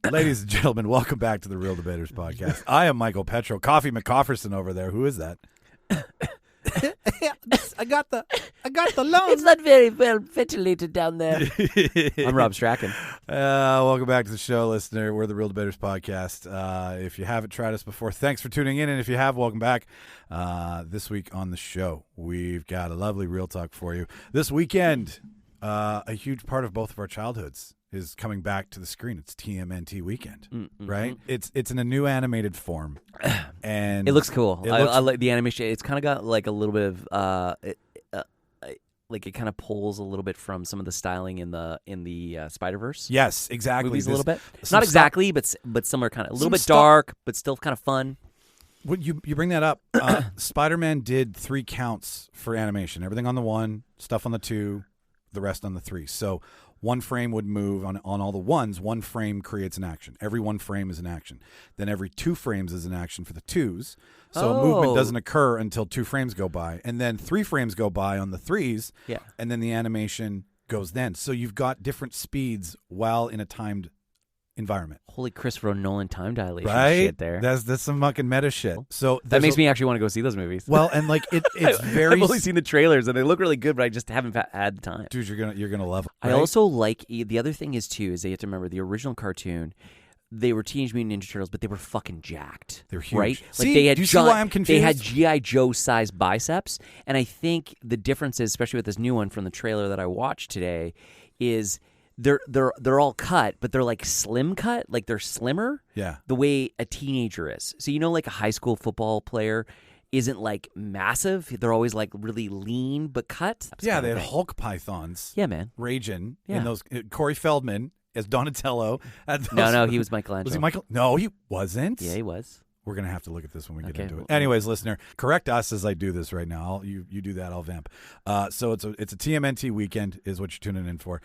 Ladies and gentlemen, welcome back to the Real Debaters podcast. I am Michael Petro. Coffee McCofferson over there. Who is that? I got the loan. It's not very well ventilated down there. I'm Rob Strachan. Welcome back to the show, listener. We're the Real Debaters podcast. If you haven't tried us before, thanks for tuning in. And if you have, welcome back. This week on the show, we've got a lovely Real Talk for you. This weekend, a huge part of both of our childhoods is coming back to the screen. It's TMNT weekend, right? It's in a new animated form, and it looks cool. I like the animation. It's kind of got like a little bit of like it kind of pulls a little bit from some of the styling in the Spider-Verse. Yes, exactly. Movies a little bit. Not exactly, but similar kind of. A little bit dark, but still kind of fun. When you bring that up, Spider-Man did 3 counts for animation. Everything on the 1, stuff on the 2, the rest on the 3. So one frame would move on all the 1s. One frame creates an action. Every 1 frame is an action. Then every 2 frames is an action for the 2s. So a movement doesn't occur until 2 frames go by. And then 3 frames go by on the 3s. Yeah. And then the animation goes then. So you've got different speeds while in a timed environment. Holy Christopher Nolan time dilation shit there. That's some fucking meta shit. So that makes me actually want to go see those movies. Well, and like it's very. I've only seen the trailers and they look really good, but I just haven't had the time. Dude, you're gonna love it. Right? I also like the other thing is too is they have to remember the original cartoon. They were Teenage Mutant Ninja Turtles, but they were fucking jacked. They're huge, right? See, like they had do you see why I'm confused? They had G.I. Joe-sized biceps, and I think the difference is, especially with this new one from the trailer that I watched today, is they're all cut, but they're like slim cut, like they're slimmer. Yeah. The way a teenager is. So like a high school football player isn't like massive. They're always like really lean but cut. Yeah, they had Hulk pythons. Yeah, man. Raging in those. Corey Feldman as Donatello. No, he was Michelangelo. Was he Michael? No, he wasn't. Yeah, he was. We're going to have to look at this when we get into it. Anyways, listener, correct us as I do this right now. You do that, I'll vamp. So it's a TMNT weekend is what you're tuning in for.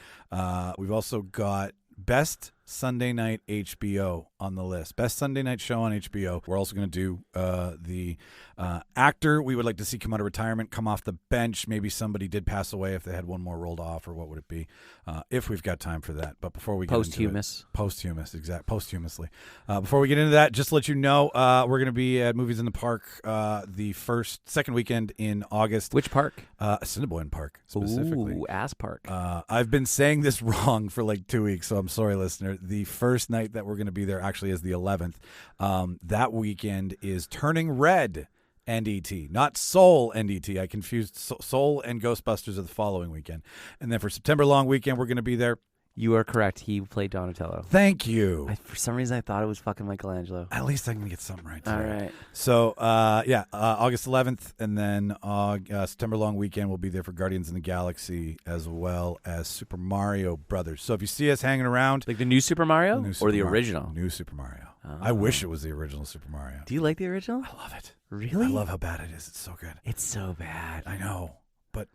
We've also got Best Sunday Night HBO on the list. Best Sunday Night Show on HBO. We're also going to do the actor we would like to see come out of retirement, come off the bench. Maybe somebody did pass away if they had one more rolled off, or what would it be? If we've got time for that. But before we get Posthumously. Before we get into that, just to let you know, we're going to be at Movies in the Park the second weekend in August. Which park? Assiniboine Park, specifically. Ooh, ass park. I've been saying this wrong for like 2 weeks, so I'm sorry, listener. The first night that we're going to be there actually is the 11th. That weekend is Turning Red and E.T., not Soul and E.T. I confused Soul and Ghostbusters are the following weekend. And then for September long weekend, we're going to be there. You are correct. He played Donatello. Thanber you. For some reason, I thought it was fucking Michelangelo. At least I can get something right today. All right. So, August 11th, and then September long weekend, we'll be there for Guardians of the Galaxy as well as Super Mario Brothers. So if you see us hanging around. Like the new Super Mario? Or the original? New Super Mario. Oh. I wish it was the original Super Mario. Do you like the original? I love it. Really? I love how bad it is. It's so good. It's so bad. I know, but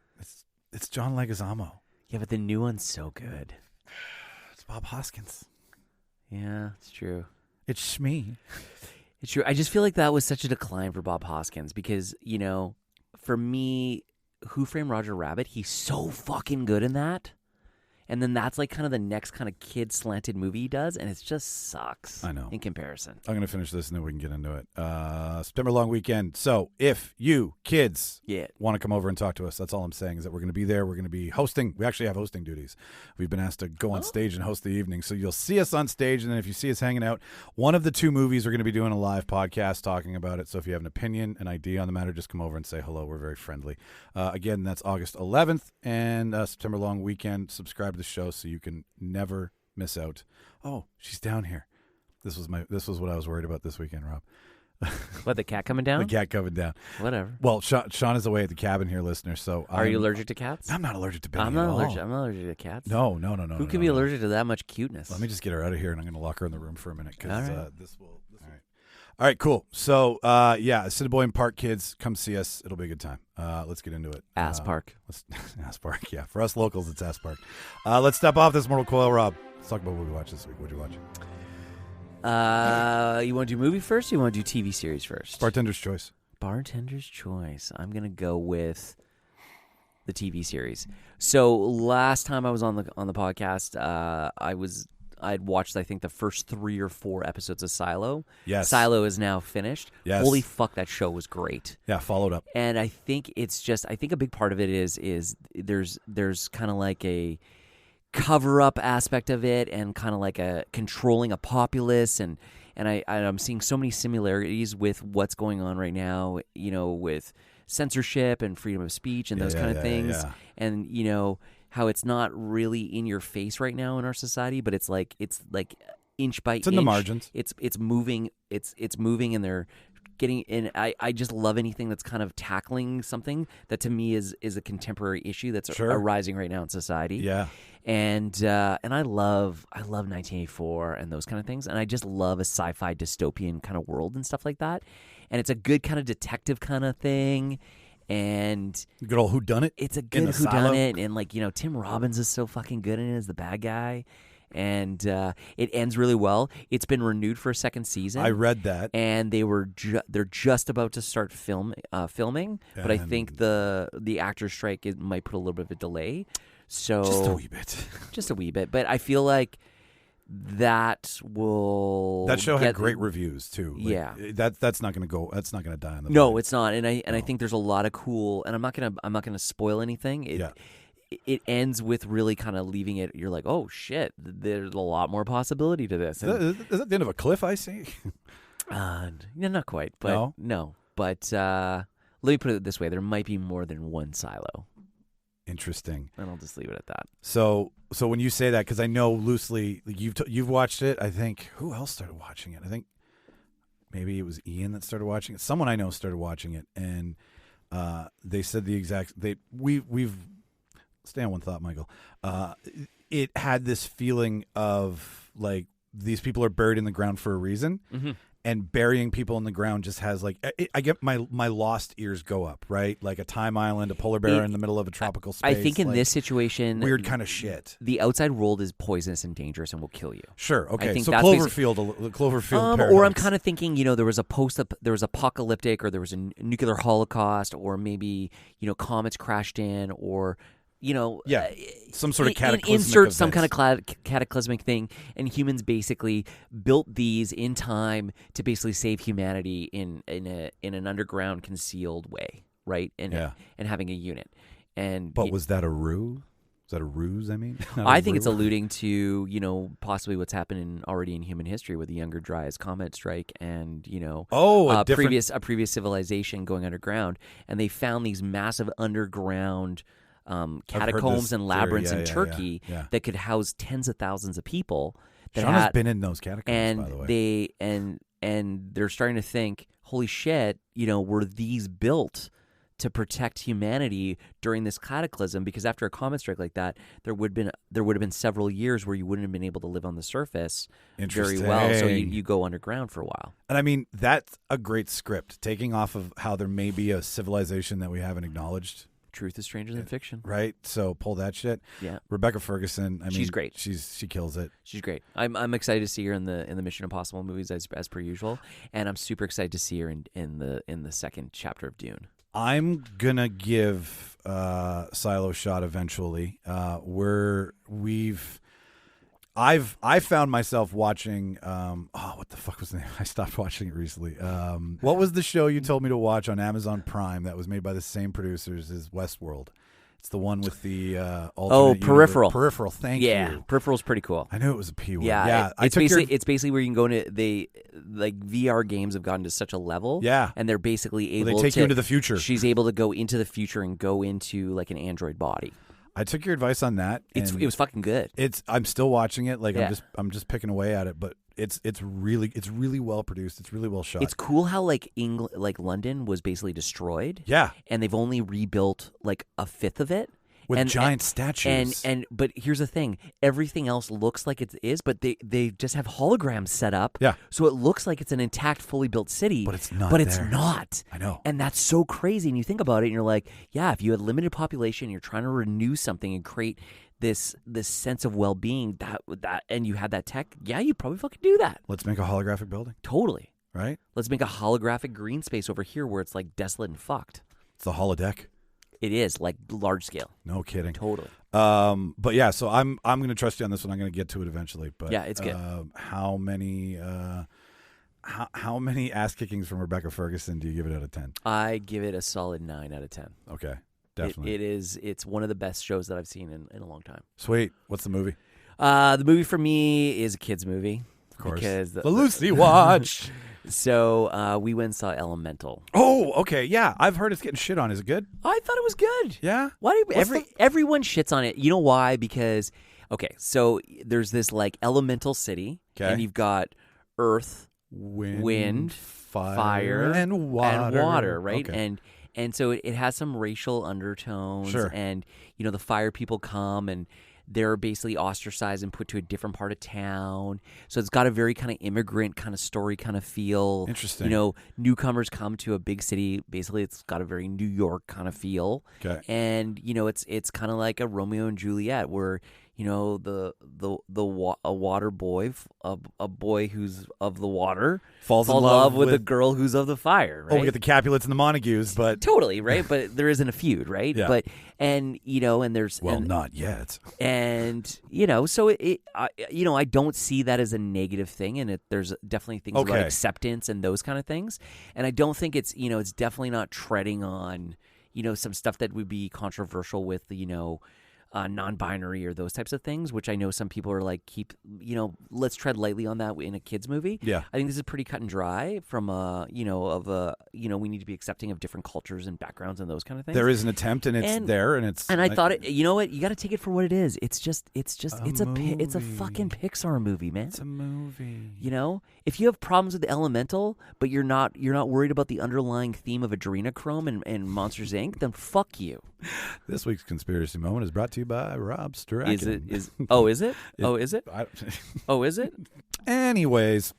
it's John Leguizamo. Yeah, but the new one's so good. Bob Hoskins. Yeah, it's true. It's Shmee. It's true. I just feel like that was such a decline for Bob Hoskins because, for me, Who Framed Roger Rabbit, he's so fucking good in that. And then that's like kind of the next kind of kid slanted movie he does, and it just sucks. I know. In comparison. I'm going to finish this and then we can get into it. September long weekend. So if you kids want to come over and talk to us, that's all I'm saying is that we're going to be there. We're going to be hosting. We actually have hosting duties. We've been asked to go on stage and host the evening. So you'll see us on stage, and then if you see us hanging out, one of the 2 movies we're going to be doing a live podcast talking about it. So if you have an opinion, an idea on the matter, just come over and say hello. We're very friendly. Again, that's August 11th and September long weekend. Subscribe to the show so you can never miss out. Oh, she's down here. This was what I was worried about this weekend, Rob. What, the cat coming down? The cat coming down. Whatever. Well, Sean is away at the cabin here, listener. So are you allergic to cats? I'm not allergic to Benny I'm not allergic to cats. No. Who can be allergic to that much cuteness? Let me just get her out of here, and I'm going to lock her in the room for a minute because this will. All right, cool. So, Assiniboine Park kids, come see us. It'll be a good time. Let's get into it. Ass Park. Ass Park, yeah. For us locals, it's Ass Park. Let's step off this mortal coil, Rob. Let's talk about what we watched this week. What'd you watch? You want to do movie first or you want to do TV series first? Bartender's choice. Bartender's choice. I'm going to go with the TV series. So last time I was on the podcast, I I'd watched, I think, the first 3 or 4 episodes of Silo. Yes. Silo is now finished. Yes. Holy fuck, that show was great. Yeah, followed up. And I think it's just, I think a big part of it is there's kind of like a cover-up aspect of it, and kind of like a controlling a populace, and I'm seeing so many similarities with what's going on right now, with censorship and freedom of speech and those kind of things. Yeah. And, how it's not really in your face right now in our society, but it's like inch by inch. It's in the margins. It's moving. It's moving, and they're getting in. I just love anything that's kind of tackling something that to me is a contemporary issue that's arising right now in society. Yeah. And I love 1984 and those kind of things, and I just love a sci-fi dystopian kind of world and stuff like that. And it's a good kind of detective kind of thing, and good old whodunit. It's a good whodunit, and Tim Robbins is so fucking good in it as the bad guy, and it ends really well. It's been renewed for a second season. I read that, and they're just about to start filming, but I think the actors' strike might put a little bit of a delay. So just a wee bit, but I feel like that show had great reviews too. Yeah, that's not going to go. That's not going to die on the. No, it's not. And I think there's a lot of cool. And I'm not gonna spoil anything. It ends with really kind of leaving it. You're like, oh shit, there's a lot more possibility to this. Is that the end of a cliff? I see. Not quite, but no. But let me put it this way: there might be more than one Silo. Interesting. And I'll just leave it at that. So when you say that, because I know loosely you've watched it. I think who else started watching it? I think maybe it was Ian that started watching it. Someone I know started watching it, and they said the exact. We've stay on one thought, Michael. It had this feeling of like these people are buried in the ground for a reason. Mm-hmm. And burying people in the ground just has I get my lost ears go up, right? Like a time island, a polar bear in the middle of a tropical space. I think in this situation, weird kind of shit. The outside world is poisonous and dangerous and will kill you. Sure, okay. So Cloverfield paradox. Or I'm kind of thinking, there was apocalyptic, or there was a nuclear holocaust, or maybe comets crashed in, or. Some sort of cataclysmic insert event. some kind of cataclysmic thing, and humans basically built these in time to basically save humanity in an underground concealed way, right? And having a unit. But was that a ruse? Is that a ruse? I mean, I think it's alluding to possibly what's happening already in human history with the Younger Dryas comet strike, and a previous civilization going underground, and they found these massive underground. Catacombs and labyrinths in Turkey that could house tens of thousands of people. Sean has been in those catacombs, by the way. And they're starting to think, holy shit, were these built to protect humanity during this cataclysm? Because after a comet strike like that, there would have been several years where you wouldn't have been able to live on the surface very well. So you go underground for a while. And I mean, that's a great script, taking off of how there may be a civilization that we haven't acknowledged. Truth is stranger than fiction, right? So pull that shit. Yeah, Rebecca Ferguson. I mean, she's great. She kills it. She's great. I'm excited to see her in the Mission Impossible movies as per usual, and I'm super excited to see her in the second chapter of Dune. I'm gonna give Silo a shot eventually. I found myself watching. What the fuck was the name? I stopped watching it recently. What was the show you told me to watch on Amazon Prime that was made by the same producers as Westworld? It's the one with the alternate Peripheral. Peripheral. Thank you. Yeah, Peripheral's pretty cool. I knew it was a P word. Yeah. It's basically where you can go into VR games have gotten to such a level. Yeah, and they're basically able. They take you into the future. She's able to go into the future and go into like an android body. I took your advice on that. It was fucking good. I'm still watching it. I'm just picking away at it, but it's really well produced. It's really well shot. It's cool how London was basically destroyed. Yeah, and they've only rebuilt like a fifth of it. With giant statues. But here's the thing. Everything else looks like it is, but they just have holograms set up. Yeah. So it looks like it's an intact, fully built city. But it's not. It's not. I know. And that's so crazy. And you think about it and you're like, yeah, if you had limited population, you're trying to renew something and create this sense of well-being that and you had that tech, yeah, you'd probably fucking do that. Let's make a holographic building. Totally. Right? Let's make a holographic green space over here where it's like desolate and fucked. It's the holodeck. It is like large scale. No kidding. Totally. But yeah, so I'm going to trust you on this one. I'm going to get to it eventually. But yeah, it's good. How many ass kickings from Rebecca Ferguson do you give it out of 10? I give it a solid 9 out of 10. Okay, definitely. It's one of the best shows that I've seen in a long time. Sweet. What's the movie? The movie for me is a kid's movie. Of course. Because the Lucy Watch. So we went and saw Elemental. Oh, okay. Yeah, I've heard it's getting shit on. Is it good? I thought it was good. Yeah? Why do everyone shits on it? You know why? Because, okay, so there's this like elemental city. Okay. And you've got earth, wind, fire, and water. Right? Okay. And so it has some racial undertones. Sure. And, the fire people come and they're basically ostracized and put to a different part of town. So it's got a very kind of immigrant kind of story kind of feel. Interesting. Newcomers come to a big city. Basically, it's got a very New York kind of feel. Okay. And, it's kind of like a Romeo and Juliet where, a water boy, a boy who's of the water, falls in love with a girl who's of the fire. Right? Oh, we get the Capulets and the Montagues, but totally right. But there isn't a feud, right? Yeah. But and there's not yet. And so I don't see that as a negative thing, and there's definitely things about acceptance and those kind of things, and I don't think it's it's definitely not treading on some stuff that would be controversial with non-binary or those types of things, which I know some people are like, let's tread lightly on that in a kid's movie. Yeah. I think this is pretty cut and dry from we need to be accepting of different cultures and backgrounds and those kind of things. There is an attempt and it's there and it's. And I thought you know what? You got to take it for what it is. It's a fucking Pixar movie, man. It's a movie. If you have problems with the Elemental, but you're not worried about the underlying theme of adrenochrome and Monsters Inc., then fuck you. This week's conspiracy moment is brought to you by Rob Strachan. Is it? Is it? Is it? Anyways,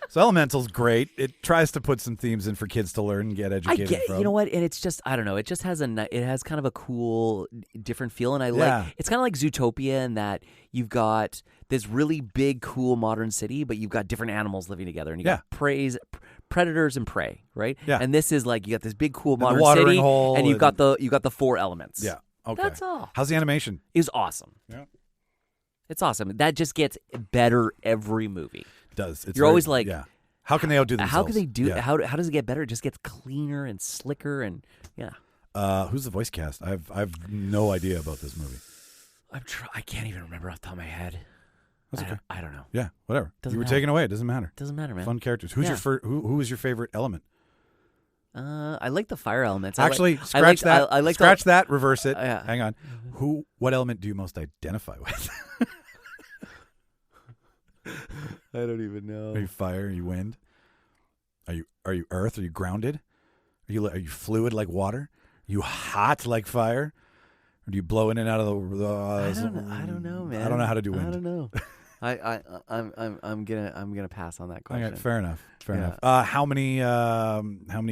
so Elemental's great. It tries to put some themes in for kids to learn and get educated from. You know what? And it's just, I don't know. It just has kind of a cool, different feel. And it's kind of like Zootopia in that you've got this really big, cool modern city, but you've got different animals living together. And you got predators and prey, right? Yeah. And this is like, you got this big, cool modern watering city, hole and you've got the 4 elements. Yeah. Okay. That's all. How's the animation? It was awesome. Yeah. It's awesome. That just gets better every movie. It does. You're always like, how can they outdo themselves? How can they do? How does it get better? It just gets cleaner and slicker and Who's the voice cast? I've no idea about this movie. I can't even remember off the top of my head. That's okay. I don't know. Yeah, whatever. Doesn't you were matter. taken away. It doesn't matter. Doesn't matter, man. Fun characters. Who was your favorite element? I like the fire elements. Actually, scratch that. Reverse it. Hang on. What element do you most identify with? I don't even know. Are you fire? Are you wind? Are you earth? Are you grounded? Are you fluid like water? Are you hot like fire? Or do you blow in and out of the? I don't know, man. I don't know how to do wind. I don't know. I'm gonna pass on that question. Okay, fair enough. How many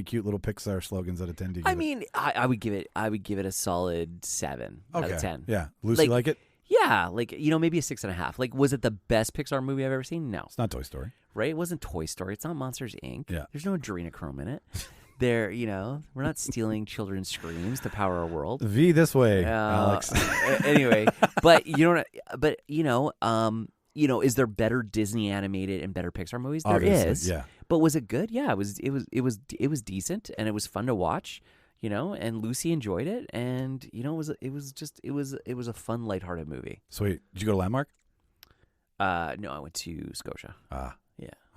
cute little Pixar slogans out of 10 do you give? I mean, I would give it a solid 7 out of 10. Yeah, Lucy like it. Yeah, maybe a 6.5. Like, was it the best Pixar movie I've ever seen? No, it's not Toy Story. Right? It wasn't Toy Story. It's not Monsters Inc. Yeah, there's no adrenochrome in it. We're not stealing children's screams to power our world. V this way, Alex. Anyway, is there better Disney animated and better Pixar movies? Obviously, there is. Yeah. But was it good? Yeah, it was decent and it was fun to watch. And Lucy enjoyed it, and it was a fun, lighthearted movie. Sweet. Did you go to Landmark? No, I went to Scotia. Yeah.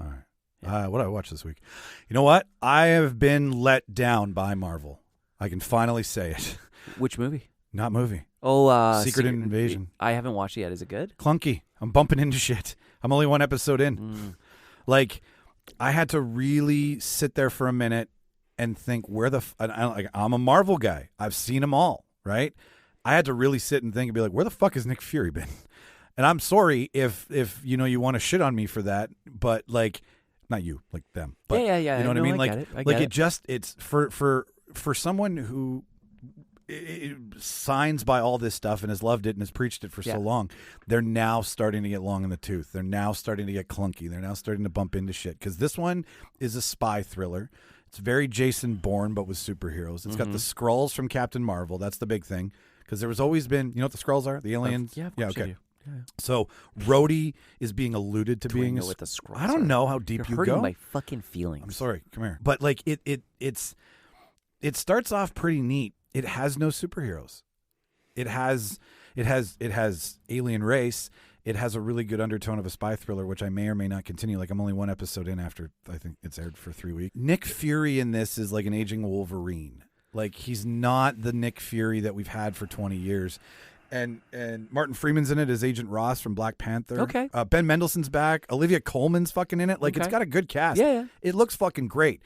All right. Yeah. What did I watch this week? You know what? I have been let down by Marvel. I can finally say it. Which movie? Not movie. Oh, Secret Invasion. I haven't watched it yet. Is it good? Clunky. I'm bumping into shit. I'm only one episode in. Like, I had to really sit there for a minute and think, I'm a Marvel guy. I've seen them all, right? I had to really sit and think and be like, where the fuck has Nick Fury been? And I'm sorry if you want to shit on me for that, but like, not you, like them. But yeah. You know what I mean? I get it. It's for someone who signs by all this stuff and has loved it and has preached it for so long, they're now starting to get long in the tooth. They're now starting to get clunky. They're now starting to bump into shit because this one is a spy thriller. It's very Jason Bourne, but with superheroes. It's got the Skrulls from Captain Marvel. That's the big thing. Because there was always been, you know what the Skrulls are? The aliens? Yeah, of course I do. Yeah. So Rhodey is being alluded to being what the Skrulls I don't know how deep You're you go. hurting my fucking feelings. I'm sorry. Come here. But like it starts off pretty neat. It has no superheroes. It has alien race. It has a really good undertone of a spy thriller, which I may or may not continue. Like I'm only one episode in after I think it's aired for 3 weeks. Nick Fury in this is like an aging Wolverine. Like he's not the Nick Fury that we've had for 20 years. And Martin Freeman's in it as Agent Ross from Black Panther. Okay. Ben Mendelsohn's back. Olivia Colman's fucking in it. Like it's got a good cast. Yeah. It looks fucking great.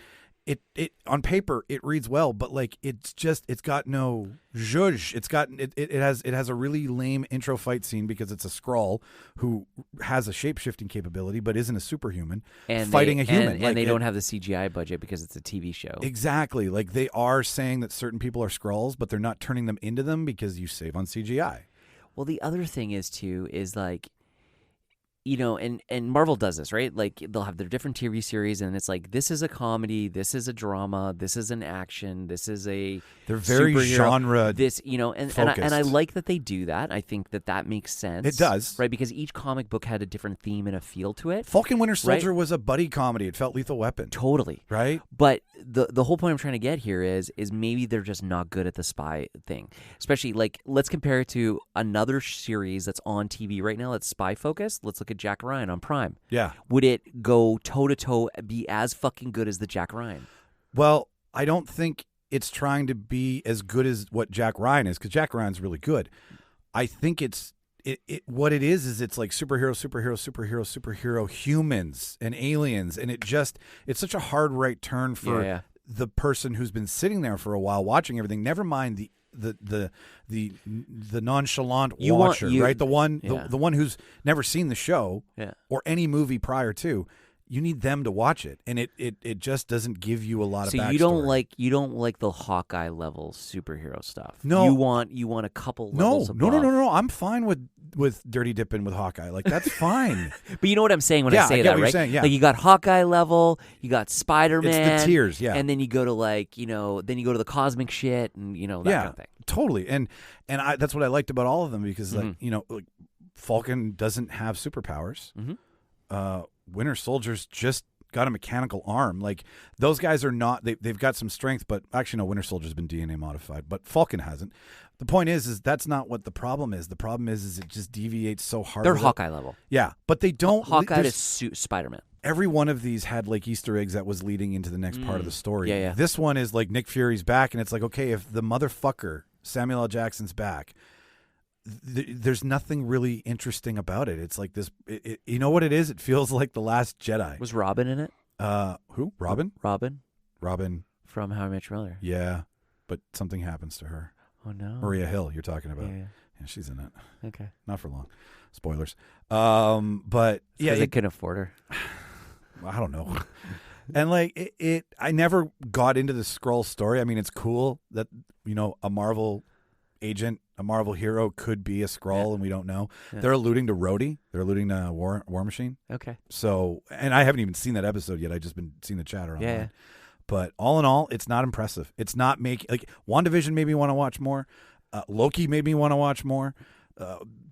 It on paper it reads well, but like it's got no zhuzh. It has a really lame intro fight scene because it's a Skrull who has a shape-shifting capability but isn't a superhuman fighting a human. And they don't have the CGI budget because it's a TV show. Exactly. Like they are saying that certain people are Skrulls, but they're not turning them into them because you save on CGI. Well, the other thing is like, you know, and Marvel does this, right? Like they'll have their different TV series, and it's like this is a comedy, this is a drama, this is an action, this is a they're very genre. This, you know, and I like that they do that. I think that makes sense. It does, right? Because each comic book had a different theme and a feel to it. Falcon Winter Soldier was a buddy comedy. It felt Lethal Weapon, totally, right? But the whole point I'm trying to get here is maybe they're just not good at the spy thing. Especially like let's compare it to another series that's on TV right now that's spy focused. Let's look at Jack Ryan on Prime. Yeah. Would it go toe-to-toe, be as fucking good as the Jack Ryan? Well, I don't think it's trying to be as good as what Jack Ryan is, because Jack Ryan's really good. I think what it is it's like superhero humans and aliens, and it's such a hard right turn for the person who's been sitting there for a while watching everything. Never mind the nonchalant watcher, right? The one who's never seen the show or any movie prior to. You need them to watch it, and it just doesn't give you a lot of backstory. So you don't like the Hawkeye level superhero stuff. No, you want a couple levels above. No. I'm fine with dirty dipping with Hawkeye. Like that's fine. But you know what I'm saying when I say I get that, what right? You're saying, yeah. Like you got Hawkeye level, you got Spider-Man. It's the tiers, yeah. And then you go to then you go to the cosmic shit, and that kind of thing. Totally. And that's what I liked about all of them because like Falcon doesn't have superpowers. Mm-hmm. Winter Soldier's just got a mechanical arm. Like those guys are not. They've got some strength, but actually no. Winter Soldier's been DNA modified, but Falcon hasn't. The point is that's not what the problem is. The problem is it just deviates so hard. They're Hawkeye level. Yeah, but they don't. Hawkeye is Spider-Man. Every one of these had like Easter eggs that was leading into the next part of the story. Yeah. This one is like Nick Fury's back, and it's like, okay, if the motherfucker Samuel L. Jackson's back, there's nothing really interesting about it. It's like this. You know what it is? It feels like The Last Jedi. Was Robin in it? Who? Robin? Robin from How I Met Your Mother. Yeah, but something happens to her. Oh no, Maria Hill. You're talking about? Yeah, she's in it. Okay, not for long. Spoilers. But yeah, they couldn't afford her. I don't know. And like I never got into the Skrull story. I mean, it's cool that a Marvel agent, a Marvel hero could be a Skrull, and we don't know. Yeah. They're alluding to Rhodey. They're alluding to War Machine. Okay. So, and I haven't even seen that episode yet. I just been seeing the chatter online. Yeah. But all in all, it's not impressive. It's not WandaVision made me want to watch more. Loki made me want to watch more.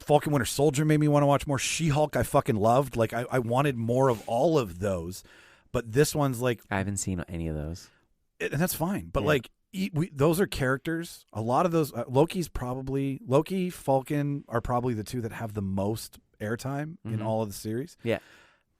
Falcon Winter Soldier made me want to watch more. She-Hulk I fucking loved. Like I wanted more of all of those. But this one's like I haven't seen any of those. And that's fine. But those are characters. A lot of those Loki, Falcon are probably the two that have the most airtime in all of the series. Yeah.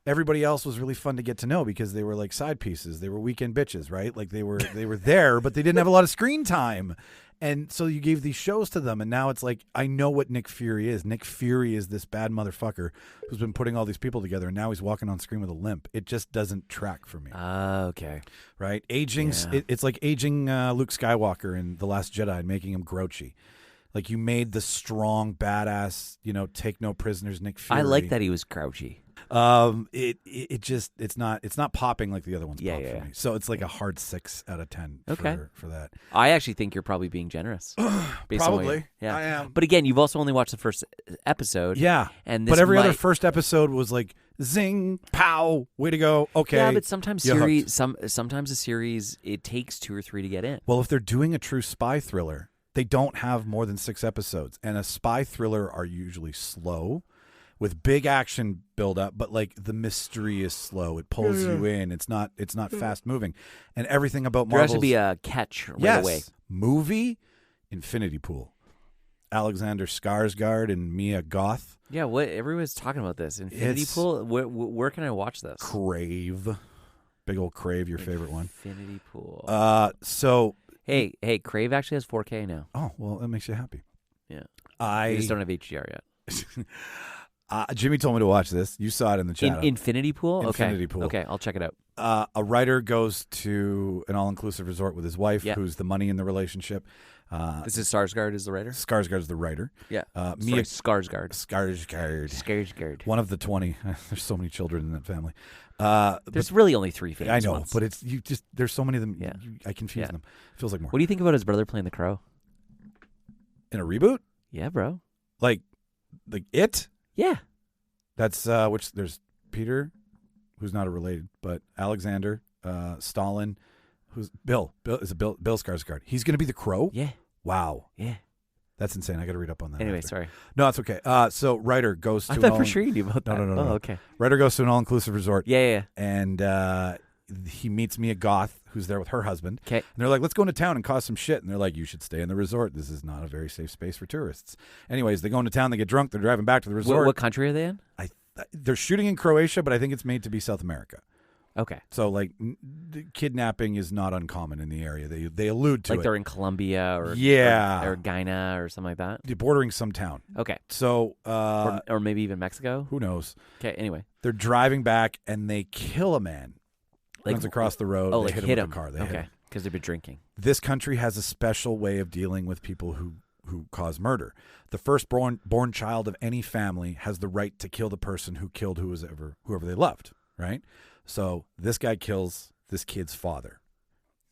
Everybody else was really fun to get to know because they were like side pieces. They were weekend bitches, right? Like they were there, but they didn't have a lot of screen time. And so you gave these shows to them, and now it's like, I know what Nick Fury is. Nick Fury is this bad motherfucker who's been putting all these people together, and now he's walking on screen with a limp. It just doesn't track for me. Okay. Right? Aging, it's like aging Luke Skywalker in The Last Jedi and making him grouchy. Like you made the strong, badass, take no prisoners Nick Fury. I like that he was grouchy. It's not popping like the other ones pop for me. So it's like a hard 6 out of 10 for that. I actually think you're probably being generous. Probably. I am. But again, you've also only watched the first episode. Yeah. But every other first episode was like zing, pow, way to go. Okay. Yeah, but sometimes sometimes a series it takes 2 or 3 to get in. Well, if they're doing a true spy thriller, they don't have more than 6 episodes, and a spy thriller are usually slow, with big action build up, but like the mystery is slow. It pulls you in. It's not fast moving, and everything about Marvel. There has to be a catch right away. Movie, Infinity Pool, Alexander Skarsgård and Mia Goth. Yeah, what everyone's talking about this Infinity Pool. Where can I watch this? Crave, big old Crave, your favorite one. Infinity Pool. So hey, Crave actually has 4K now. Oh well, that makes you happy. Yeah, I just don't have HDR yet. Jimmy told me to watch this. You saw it in the chat. Infinity Pool? Infinity Pool. Okay, I'll check it out. A writer goes to an all-inclusive resort with his wife, who's the money in the relationship. This is Skarsgård is the writer? Skarsgård is the writer. Yeah. Skarsgård. One of the 20. There's so many children in that family. There's really only 3 famous I know, ones. but there's so many of them. Yeah. I confuse them. It feels like more. What do you think about his brother playing the Crow? In a reboot? Yeah, bro. Like It? Yeah. That's which there's Peter, who's not related, but Alexander, Stalin, who's Bill Skarsgård. He's going to be the Crow? Yeah. Wow. Yeah. That's insane. I got to read up on that. Anyway, sorry. No, that's okay. So writer goes to I thought for sure you knew about that. No. Oh, okay. Writer goes to an all-inclusive resort. Yeah. And he meets Mia Goth, who's there with her husband. Okay. And they're like, let's go into town and cause some shit. And they're like, you should stay in the resort. This is not a very safe space for tourists. Anyways, they go into town, they get drunk, they're driving back to the resort. What country are they in? They're shooting in Croatia, but I think it's made to be South America. Okay. So, like, kidnapping is not uncommon in the area. They allude to it. Like they're in Colombia or Guyana or something like that? They're bordering some town. Okay. So, or maybe even Mexico? Who knows? Okay, anyway. They're driving back, and they kill a man. Runs across the road. Oh, they hit him him with the car. They hit hit him. him. Because they've been drinking. This country has a special way of dealing with people who cause murder. The firstborn child of any family has the right to kill the person who killed whoever they loved, right? So this guy kills this kid's father.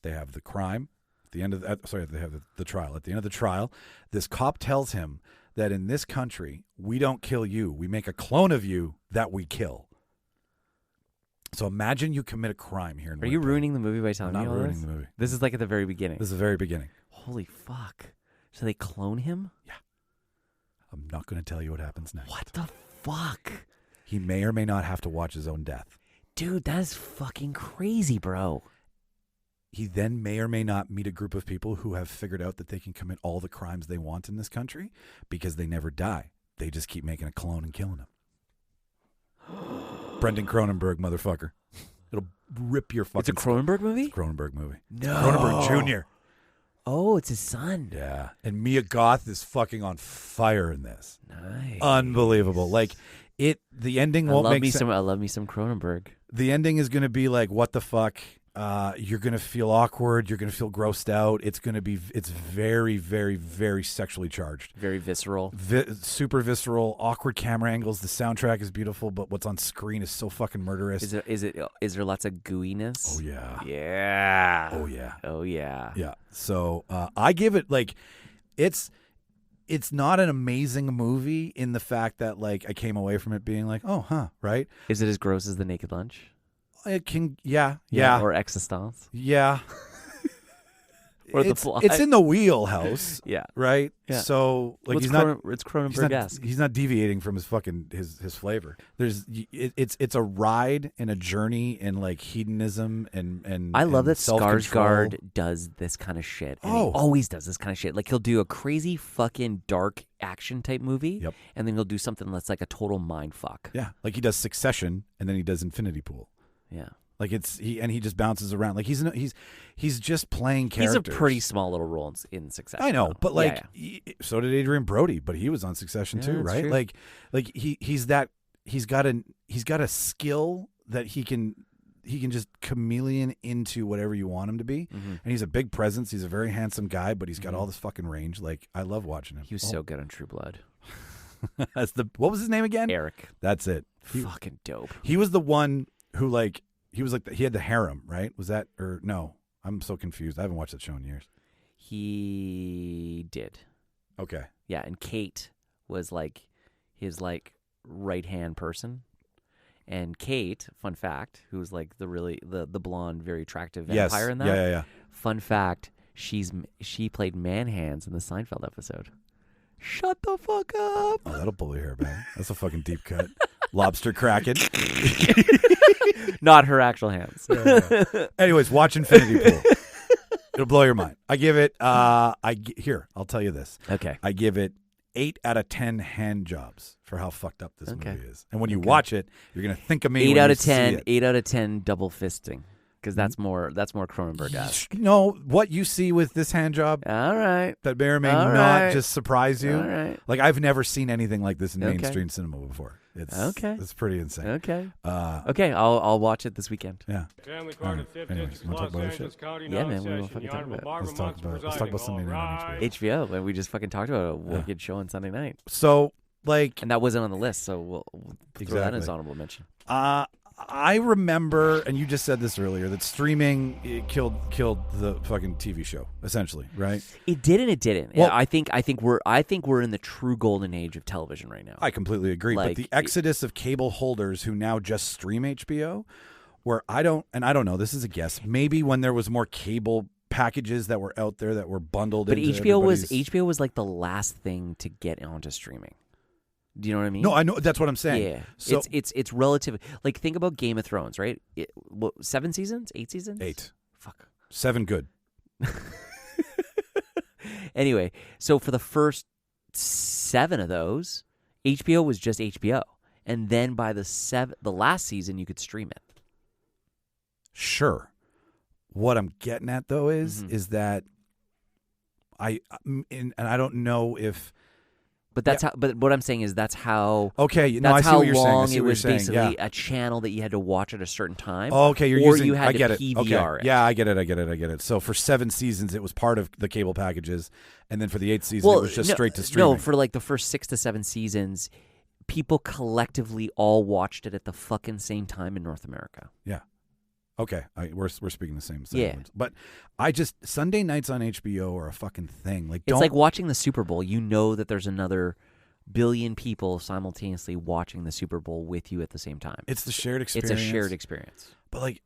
They have the crime. At the end of they have the trial. At the end of the trial, this cop tells him that in this country, we don't kill you. We make a clone of you that we kill. So imagine you commit a crime here in Are you ruining the movie by telling me all this? I'm not ruining the movie. This is like at the very beginning. This is the very beginning. Holy fuck. So they clone him? Yeah. I'm not going to tell you what happens next. What the fuck? He may or may not have to watch his own death. Dude, that is fucking crazy, bro. He then may or may not meet a group of people who have figured out that they can commit all the crimes they want in this country because they never die. They just keep making a clone and killing him. Brendan Cronenberg, motherfucker. It'll rip your fucking... It's a Cronenberg movie? It's a Cronenberg movie. No. Cronenberg Jr. Oh, it's his son. Yeah. And Mia Goth is fucking on fire in this. Nice. Unbelievable. Like, the ending won't make sense. I love me some Cronenberg. The ending is going to be like, what the fuck? You're going to feel awkward. You're going to feel grossed out. It's very, very, very sexually charged. Very visceral. Super visceral, awkward camera angles. The soundtrack is beautiful, but what's on screen is so fucking murderous. Is there lots of gooiness? Oh, yeah. Yeah. Oh, yeah. Oh, yeah. Yeah. So I give it, like, it's not an amazing movie in the fact that, like, I came away from it being like, oh, huh, right? Is it as gross as The Naked Lunch? It can, yeah. Or Existence? Yeah. Or The Fly? It's in the wheelhouse. Yeah. Right? Yeah. So, like, it's Cronenberg-esque. He's not deviating from his fucking, his flavor. It's a ride and a journey in, like, hedonism and I love that self-control. Skarsgård does this kind of shit. And he always does this kind of shit. Like, he'll do a crazy fucking dark action type movie. Yep. And then he'll do something that's like a total mind fuck. Yeah. Like, he does Succession and then he does Infinity Pool. Yeah. Like, he just bounces around. Like, he's just playing characters. He's a pretty small little role in Succession. I know, though. but like, so did Adrian Brody, but he was on Succession too, right? True. Like he's got a skill that he can just chameleon into whatever you want him to be, and he's a big presence. He's a very handsome guy, but he's got all this fucking range. Like, I love watching him. He was so good on True Blood. As what was his name again? Eric. That's it. Fucking dope. He was the one who he had the harem, right? Was that or no? I'm so confused. I haven't watched that show in years. He did. Okay. Yeah, and Kate was like his like right-hand person. And Kate, fun fact, who's like the blonde, very attractive vampire in that. Yeah. Fun fact, she played Man Hands in the Seinfeld episode. Shut the fuck up. Oh, that'll pull your hair back. That's a fucking deep cut. Lobster Kraken. Not her actual hands. Yeah. Anyways, watch Infinity Pool. It'll blow your mind. I give it, I'll tell you this. Okay. I give it 8 out of 10 hand jobs for how fucked up this movie is. And when you watch it, you're going to think of me 8 when out you of 10, see it. 8 out of 10 double fisting. Because that's more Cronenberg-esque. No, what you see with this hand job, all right, that may or may all not right. just surprise you. All right. Like, I've never seen anything like this in mainstream cinema before. It's pretty insane. Okay. Okay, I'll watch it this weekend. Yeah. Anyways, you want to talk about this shit? Yeah, man, we will fucking talk about it. Let's talk about Sunday night on HBO. HBO, and we just fucking talked about a wicked show on Sunday night. So, like... And that wasn't on the list, so we'll throw that as honorable mention. I remember, and you just said this earlier, that streaming killed the fucking TV show, essentially, right? It did and it didn't. Well, I think we're in the true golden age of television right now. I completely agree. Like, but the exodus of cable holders who now just stream HBO, where I don't know, this is a guess, maybe when there was more cable packages that were out there that were bundled but into HBO was like the last thing to get onto streaming. Do you know what I mean? No, I know. That's what I'm saying. Yeah. So, it's relative. Like, think about Game of Thrones, right? 7 seasons? 8 seasons? 8. Fuck. 7 good. Anyway, so for the first 7 of those, HBO was just HBO. And then by the last season, you could stream it. Sure. What I'm getting at, though, is that and I don't know if... But that's how. But what I'm saying is that's how. Okay, no, that's how how long long it was saying. basically a channel that you had to watch at a certain time. Oh, okay, you're or using. you had I get to it. PVR okay. it. Yeah, I get it. So for 7 seasons, it was part of the cable packages, and then for the 8th season, it was just straight to streaming. No, for like the first 6 to 7 seasons, people collectively all watched it at the fucking same time in North America. Yeah. Okay, we're speaking the same yeah. words. But Sunday nights on HBO are a fucking thing. Like, it's like watching the Super Bowl. You know that there's another billion people simultaneously watching the Super Bowl with you at the same time. It's the shared experience. It's a shared experience. But like,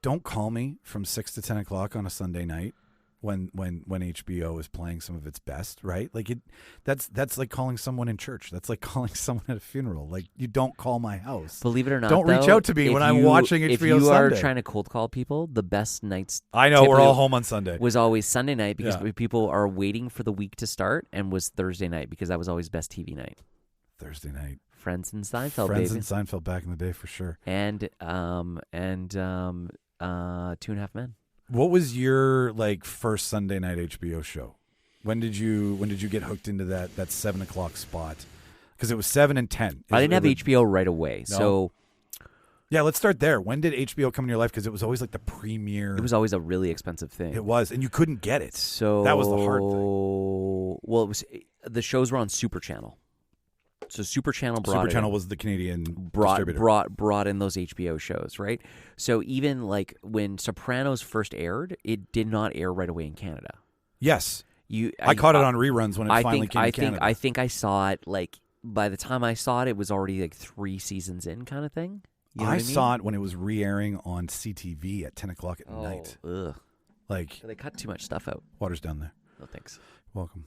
don't call me from 6 to 10 o'clock on a Sunday night when HBO is playing some of its best, right? Like that's like calling someone in church. That's like calling someone at a funeral. Like, you don't call my house. Believe it or not, don't reach out to me when I'm watching HBO Sunday. If you are trying to cold call people, the best nights. I know we're all home on Sunday. Was always Sunday night because people are waiting for the week to start, and was Thursday night because that was always best TV night. Thursday night. Friends and Seinfeld, Friends baby. and Seinfeld back in the day for sure. And 2.5 Men. What was your first Sunday night HBO show? When did you get hooked into that 7 o'clock spot? Because it was 7 and 10. I didn't have HBO right away, no? so yeah, let's start there. When did HBO come in your life? Because it was always like the premiere. It was always a really expensive thing. It was, and you couldn't get it. So that was the hard thing. Well, the shows were on Super Channel. So Super Channel was the Canadian distributor. brought in those HBO shows, right? So even like when Sopranos first aired, it did not air right away in Canada. Yes. I caught it on reruns when it finally came to Canada. I think I saw it by the time I saw it, it was already 3 seasons in, kind of thing. You know what I mean? Saw it when it was re-airing on CTV at 10 o'clock at night. Ugh. They cut too much stuff out. Water's down there. No thanks. Welcome.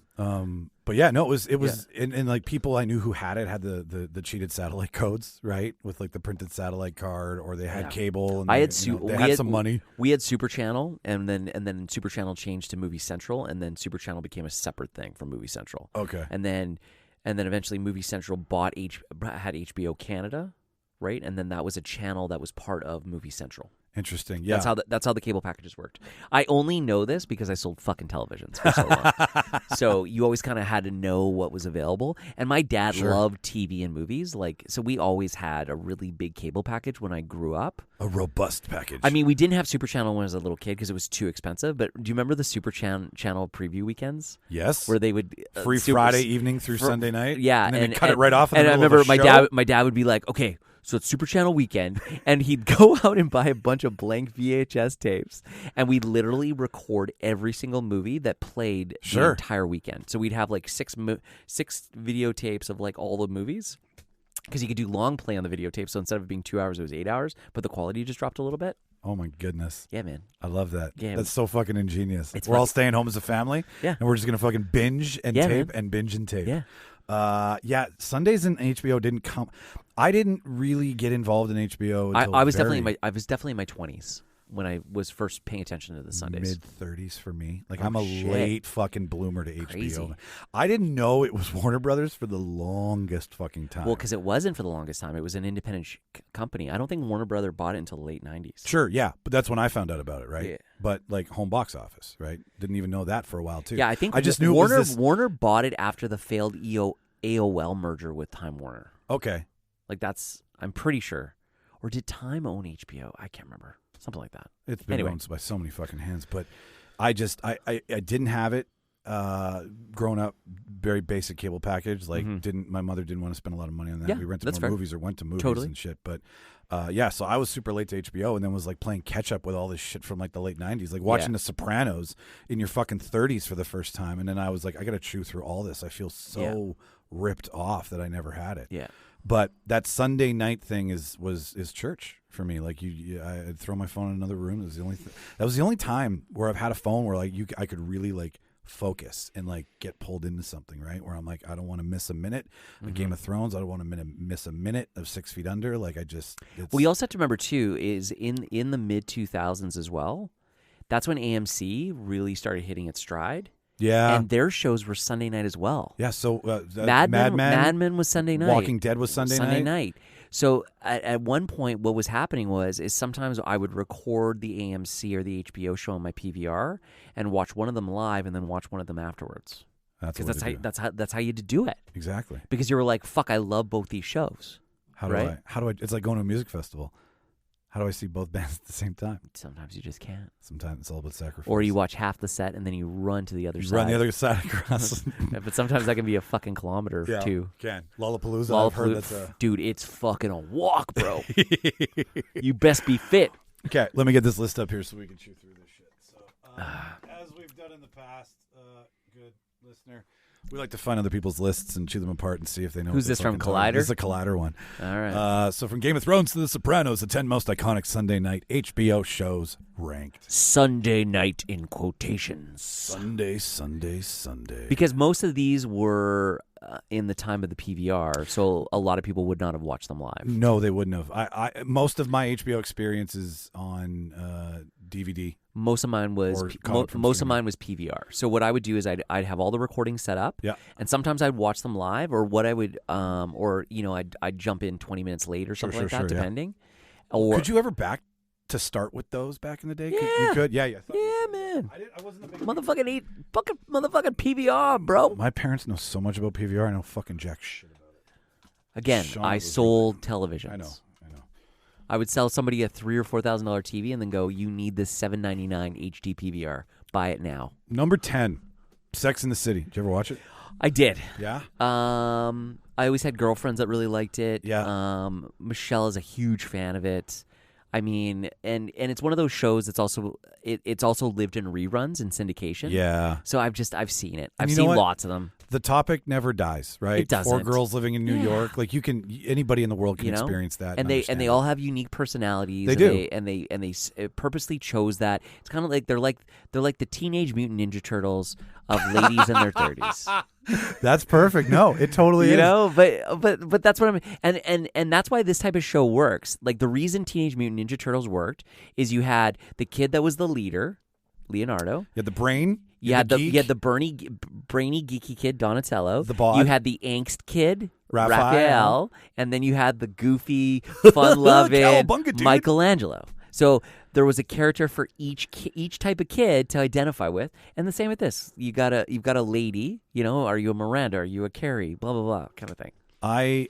But yeah, no, it was, and people I knew who had it had the cheated satellite codes, right? With the printed satellite card, or they had cable. And they had some money. We had Super Channel, and then Super Channel changed to Movie Central, and then Super Channel became a separate thing from Movie Central. Okay. And then eventually Movie Central had HBO Canada, right? And then that was a channel that was part of Movie Central. Interesting. Yeah. That's how the cable packages worked. I only know this because I sold fucking televisions for so long. So you always kind of had to know what was available. And my dad loved TV and movies. So we always had a really big cable package when I grew up. A robust package. I mean, we didn't have Super Channel when I was a little kid because it was too expensive. But do you remember the Super Channel preview weekends? Yes. Where they would free Friday evening through Sunday night. Yeah, and then cut it right off. In the and I middle remember of a my dad would be like, "Okay, so it's Super Channel weekend," and he'd go out and buy a bunch of blank VHS tapes, and we'd literally record every single movie that played the entire weekend. So we'd have like six videotapes of like all the movies, because you could do long play on the videotape. So instead of it being 2 hours, it was 8 hours, but the quality just dropped a little bit. Oh my goodness. Yeah, man. I love that. Yeah, that's so fucking ingenious. We're all staying home as a family. Yeah. And we're just gonna fucking binge and tape and binge and tape. Yeah. Sundays in HBO didn't come. I didn't really get involved in HBO until I was definitely in my 20s when I was first paying attention to the Sundays. Mid-30s for me. I'm a late fucking bloomer to HBO. I didn't know it was Warner Brothers for the longest fucking time. Well, because it wasn't for the longest time. It was an independent company. I don't think Warner Brothers bought it until the late 90s. Sure, yeah. But that's when I found out about it, right? Yeah. But home box office, right? Didn't even know that for a while, too. Yeah, I think I just knew Warner bought it after the failed AOL merger with Time Warner. Okay. I'm pretty sure. Or did Time own HBO? I can't remember. Something like that. It's been owned by so many fucking hands. But I didn't have it growing up. Very basic cable package. My mother didn't want to spend a lot of money on that. Yeah, we rented more movies or went to movies and shit. But so I was super late to HBO and then was playing catch up with all this shit from the late 90s. Watching The Sopranos in your fucking 30s for the first time. And then I was like, I got to chew through all this. I feel so ripped off that I never had it. Yeah. But that Sunday night thing is church for me. I'd throw my phone in another room. That was the only time where I've had a phone where I could really focus and get pulled into something, right? Where I'm I don't want to miss a minute of Game of Thrones. I don't want to miss a minute of 6 Feet Under. Well, you also have to remember too is in the mid 2000s as well. That's when AMC really started hitting its stride. Yeah. And their shows were Sunday night as well. Yeah, so Mad Men was Sunday night. Walking Dead was Sunday night. So at one point, what was happening is sometimes I would record the AMC or the HBO show on my PVR and watch one of them live and then watch one of them afterwards. Because that's how you had to do it. Exactly. Because you were like, fuck, I love both these shows. How do I? It's like going to a music festival. How do I see both bands at the same time? Sometimes you just can't. Sometimes it's all about sacrifice. Or you watch half the set and then you run to the other side. Run the other side across. But sometimes that can be a fucking kilometer or two. Can. Lollapalooza. I've heard that's dude, it's fucking a walk, bro. You best be fit. Okay, let me get this list up here so we can chew through this shit. So, as we've done in the past, good listener, we like to find other people's lists and chew them apart and see if they know. Who's this from, Collider? This is a Collider one. All right. So from Game of Thrones to The Sopranos, the 10 most iconic Sunday night HBO shows ranked. Sunday night in quotations. Sunday. Because most of these were in the time of the PVR, so a lot of people would not have watched them live. No, they wouldn't have. I most of my HBO experience is on DVD. Most of mine was PVR. So what I would do is I'd have all the recordings set up, and sometimes I'd watch them live, or what I would, I'd jump in 20 minutes late or something depending. Yeah. Or could you ever back to start with those back in the day? Yeah, you could. Yeah, man. I wasn't a big motherfucking PVR, bro. My parents know so much about PVR. I know fucking jack shit about it. Again, I sold televisions. I know. I would sell somebody a $3,000 or $4,000 TV and then go, you need this $7.99 HD PVR. Buy it now. Number 10, Sex and the City. Did you ever watch it? I did. Yeah? I always had girlfriends that really liked it. Yeah. Micheal is a huge fan of it. I mean, and it's one of those shows that's also it's also lived in reruns and syndication. Yeah. So I've seen it. I've seen lots of them. The topic never dies, right? It doesn't. 4 girls living in New York. Anybody in the world can experience that. And they all have unique personalities. They do. And they purposely chose that. It's kind of like they're like the Teenage Mutant Ninja Turtles of ladies in their 30s. That's perfect. No, it totally is. But that's what and that's why this type of show works. Like the reason Teenage Mutant Ninja Turtles worked is you had the kid that was the leader, Leonardo. You had the brain. You had the brainy geeky kid Donatello. The bod. You had the angst kid Raphael. Raphael, and then you had the goofy, fun-loving Cowabunga, dude. Michelangelo. So there was a character for each type of kid to identify with, and the same with this. You've got a lady. Are you a Miranda? Are you a Carrie? Blah blah blah, kind of thing. I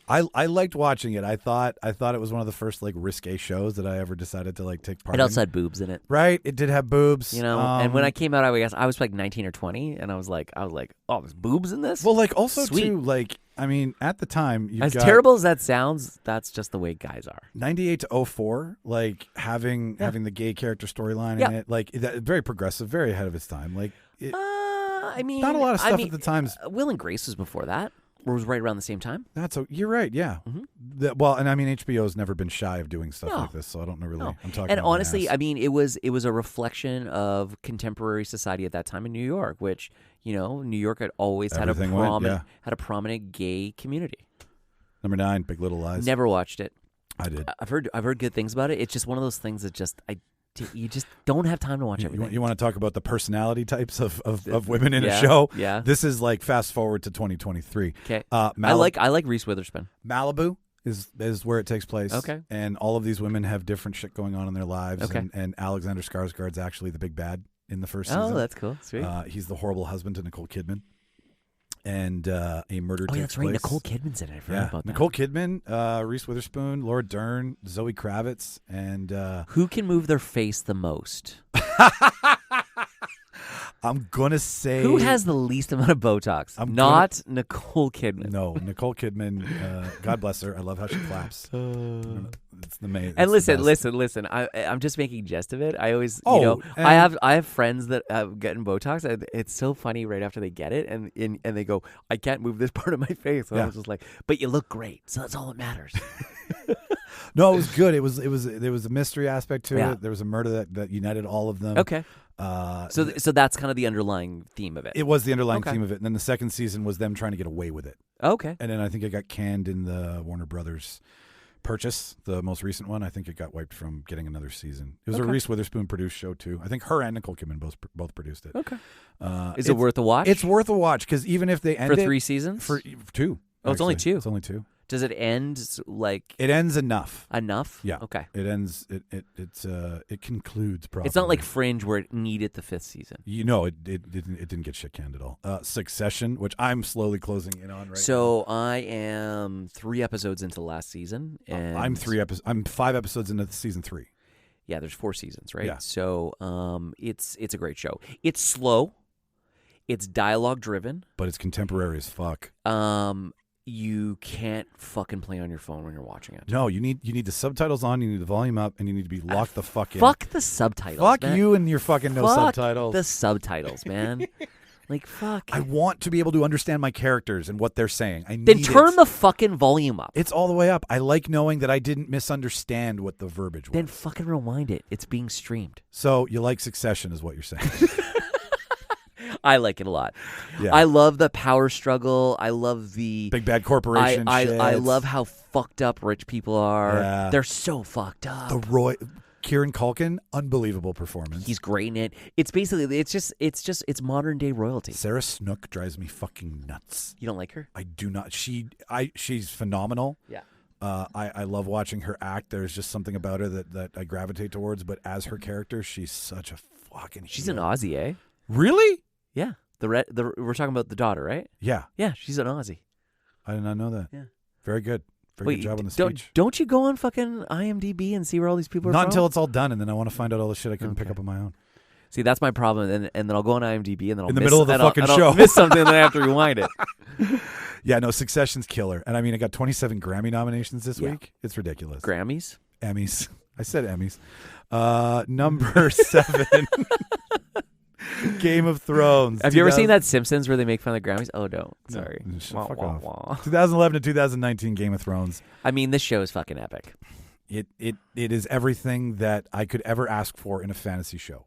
liked watching it. I thought it was one of the first like risque shows that I ever decided to like take part in. It also had boobs in it. Right, it did have boobs. And when I came out, I was like 19 or 20, and I was like, oh, there's boobs in this. Well, like also Sweet. too, like I mean, at the time, as terrible as that sounds, that's just the way guys are. 98 to 04, like having the gay character storyline in it, like very progressive, very ahead of its time. Like, I mean, not a lot of stuff at the time. Will and Grace was before that. Or was right around the same time. You're right, yeah. Mm-hmm. Well, and I mean HBO's never been shy of doing stuff like this, so I don't know really. No. I'm talking. And about honestly, I mean, it was a reflection of contemporary society at that time in New York, which New York had always had a prominent gay community. Number 9, Big Little Lies. Never watched it. I did. I've heard good things about it. It's just one of those things that you just don't have time to watch everything. You want to talk about the personality types of women in a show? Yeah. This is like fast forward to 2023. Okay. I like Reese Witherspoon. Malibu is where it takes place. Okay. And all of these women have different shit going on in their lives. Okay. And Alexander Skarsgård's actually the big bad in the first season. Oh, that's cool. Sweet. He's the horrible husband to Nicole Kidman. And a murder takes place. Oh, that's right. Nicole Kidman's in it. I forgot about that. Nicole Kidman, Reese Witherspoon, Laura Dern, Zoe Kravitz, and... who can move their face the most? I'm going to say... Who has the least amount of Botox? Not Nicole Kidman. No, Nicole Kidman, God bless her. I love how she claps. It's the main. And listen. I'm just making jest of it. I always, I have friends that have gotten Botox. And it's so funny right after they get it, and they go, "I can't move this part of my face." And I was just like, "But you look great, so that's all that matters." No, it was good. There was a mystery aspect to it. There was a murder that united all of them. Okay. So that's kind of the underlying theme of it. It was the underlying theme of it, and then the second season was them trying to get away with it. Okay. And then I think it got canned in the Warner Brothers purchase, the most recent one. I think it got wiped from getting another season. It was a Reese Witherspoon produced show too. I think her and Nicole Kidman both produced it. Okay. Is it worth a watch? It's worth a watch because even if they end for 3 seasons, for 2. Oh, it's only 2. It's only 2. Does it end like? It ends enough. Enough? Yeah. Okay. It ends. It concludes properly. It's not like Fringe where it needed the 5th season. It didn't get shit canned at all. Succession, which I'm slowly closing in on right now. So I am 3 episodes into last season, and I'm 5 episodes into season 3. Yeah, there's 4 seasons, right? Yeah. So it's a great show. It's slow. It's dialogue driven, but it's contemporary as fuck. You can't fucking play on your phone when you're watching it. No, you need the subtitles on, you need the volume up, and you need to be locked the fuck in. Fuck the subtitles, fuck man. you and your fucking no subtitles. The subtitles, man. Like, fuck. I want to be able to understand my characters and what they're saying. Then turn the fucking volume up. It's all the way up. I like knowing that I didn't misunderstand what the verbiage was. Then fucking rewind it. It's being streamed. So you like Succession is what you're saying. I like it a lot. Yeah. I love the power struggle. I love the big bad corporation. I love how fucked up rich people are. Yeah. They're so fucked up. Kieran Culkin, unbelievable performance. He's great in it. It's basically it's modern day royalty. Sarah Snook drives me fucking nuts. You don't like her? I do not. She's phenomenal. Yeah. I love watching her act. There's just something about her that I gravitate towards. But as her character, she's such a fucking. She's an Aussie, eh? Really? Yeah. We're talking about the daughter, right? Yeah. Yeah, she's an Aussie. I did not know that. Yeah. Very good. Very good job on the speech. Don't you go on fucking IMDb and see where all these people are Not from? until it's all done, and then I want to find out all the shit I couldn't pick up on my own. See, that's my problem, and then I'll go on IMDb, and then I'll in the middle of the fucking show I'll miss something, and then I have to rewind it. Yeah, no, Succession's killer, and I mean, it got 27 Grammy nominations this week. It's ridiculous. Grammys? Emmys. I said Emmys. Number 7. Game of Thrones. Have you ever seen that Simpsons where they make fun of the Grammys? Oh, don't. Sorry. No, fuck off. 2011 to 2019 Game of Thrones. I mean, this show is fucking epic. It is everything that I could ever ask for in a fantasy show.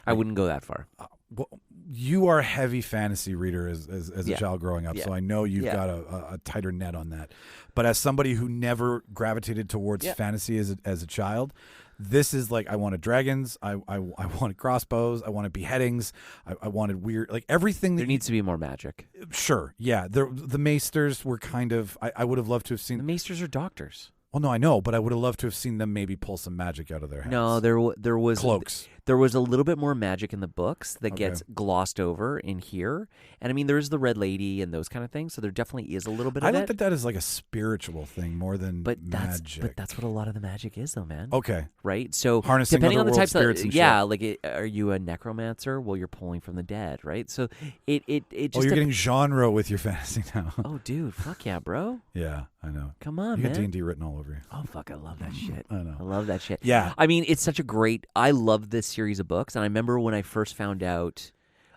I wouldn't go that far. Well, you are a heavy fantasy reader as a child growing up, so I know you've got a tighter net on that. But as somebody who never gravitated towards fantasy as a child, This is like I wanted dragons. I wanted crossbows. I wanted beheadings. I wanted weird like everything. There needs to be more magic. Sure, yeah. The maesters were kind of. I would have loved to have seen. The maesters are doctors. Well, no, I know, but I would have loved to have seen them maybe pull some magic out of their heads. No, there was cloaks. There was a little bit more magic in the books that gets glossed over in here, and I mean there is the Red Lady and those kind of things. So there definitely is a little bit. I of looked at that as like a spiritual thing more than magic. But that's what a lot of the magic is, though, man. Okay, right. So harnessing depending on the types spirits and like are you a necromancer? Well, you're pulling from the dead, right? So it just. Oh, you're getting genre with your fantasy now. Oh, dude, fuck yeah, bro. Yeah, I know. Come on, you man. You got D&D written all over you. Oh, fuck, I love that shit. I know. I love that shit. Yeah. I mean, it's such a great... I love this series of books, and I remember when I first found out...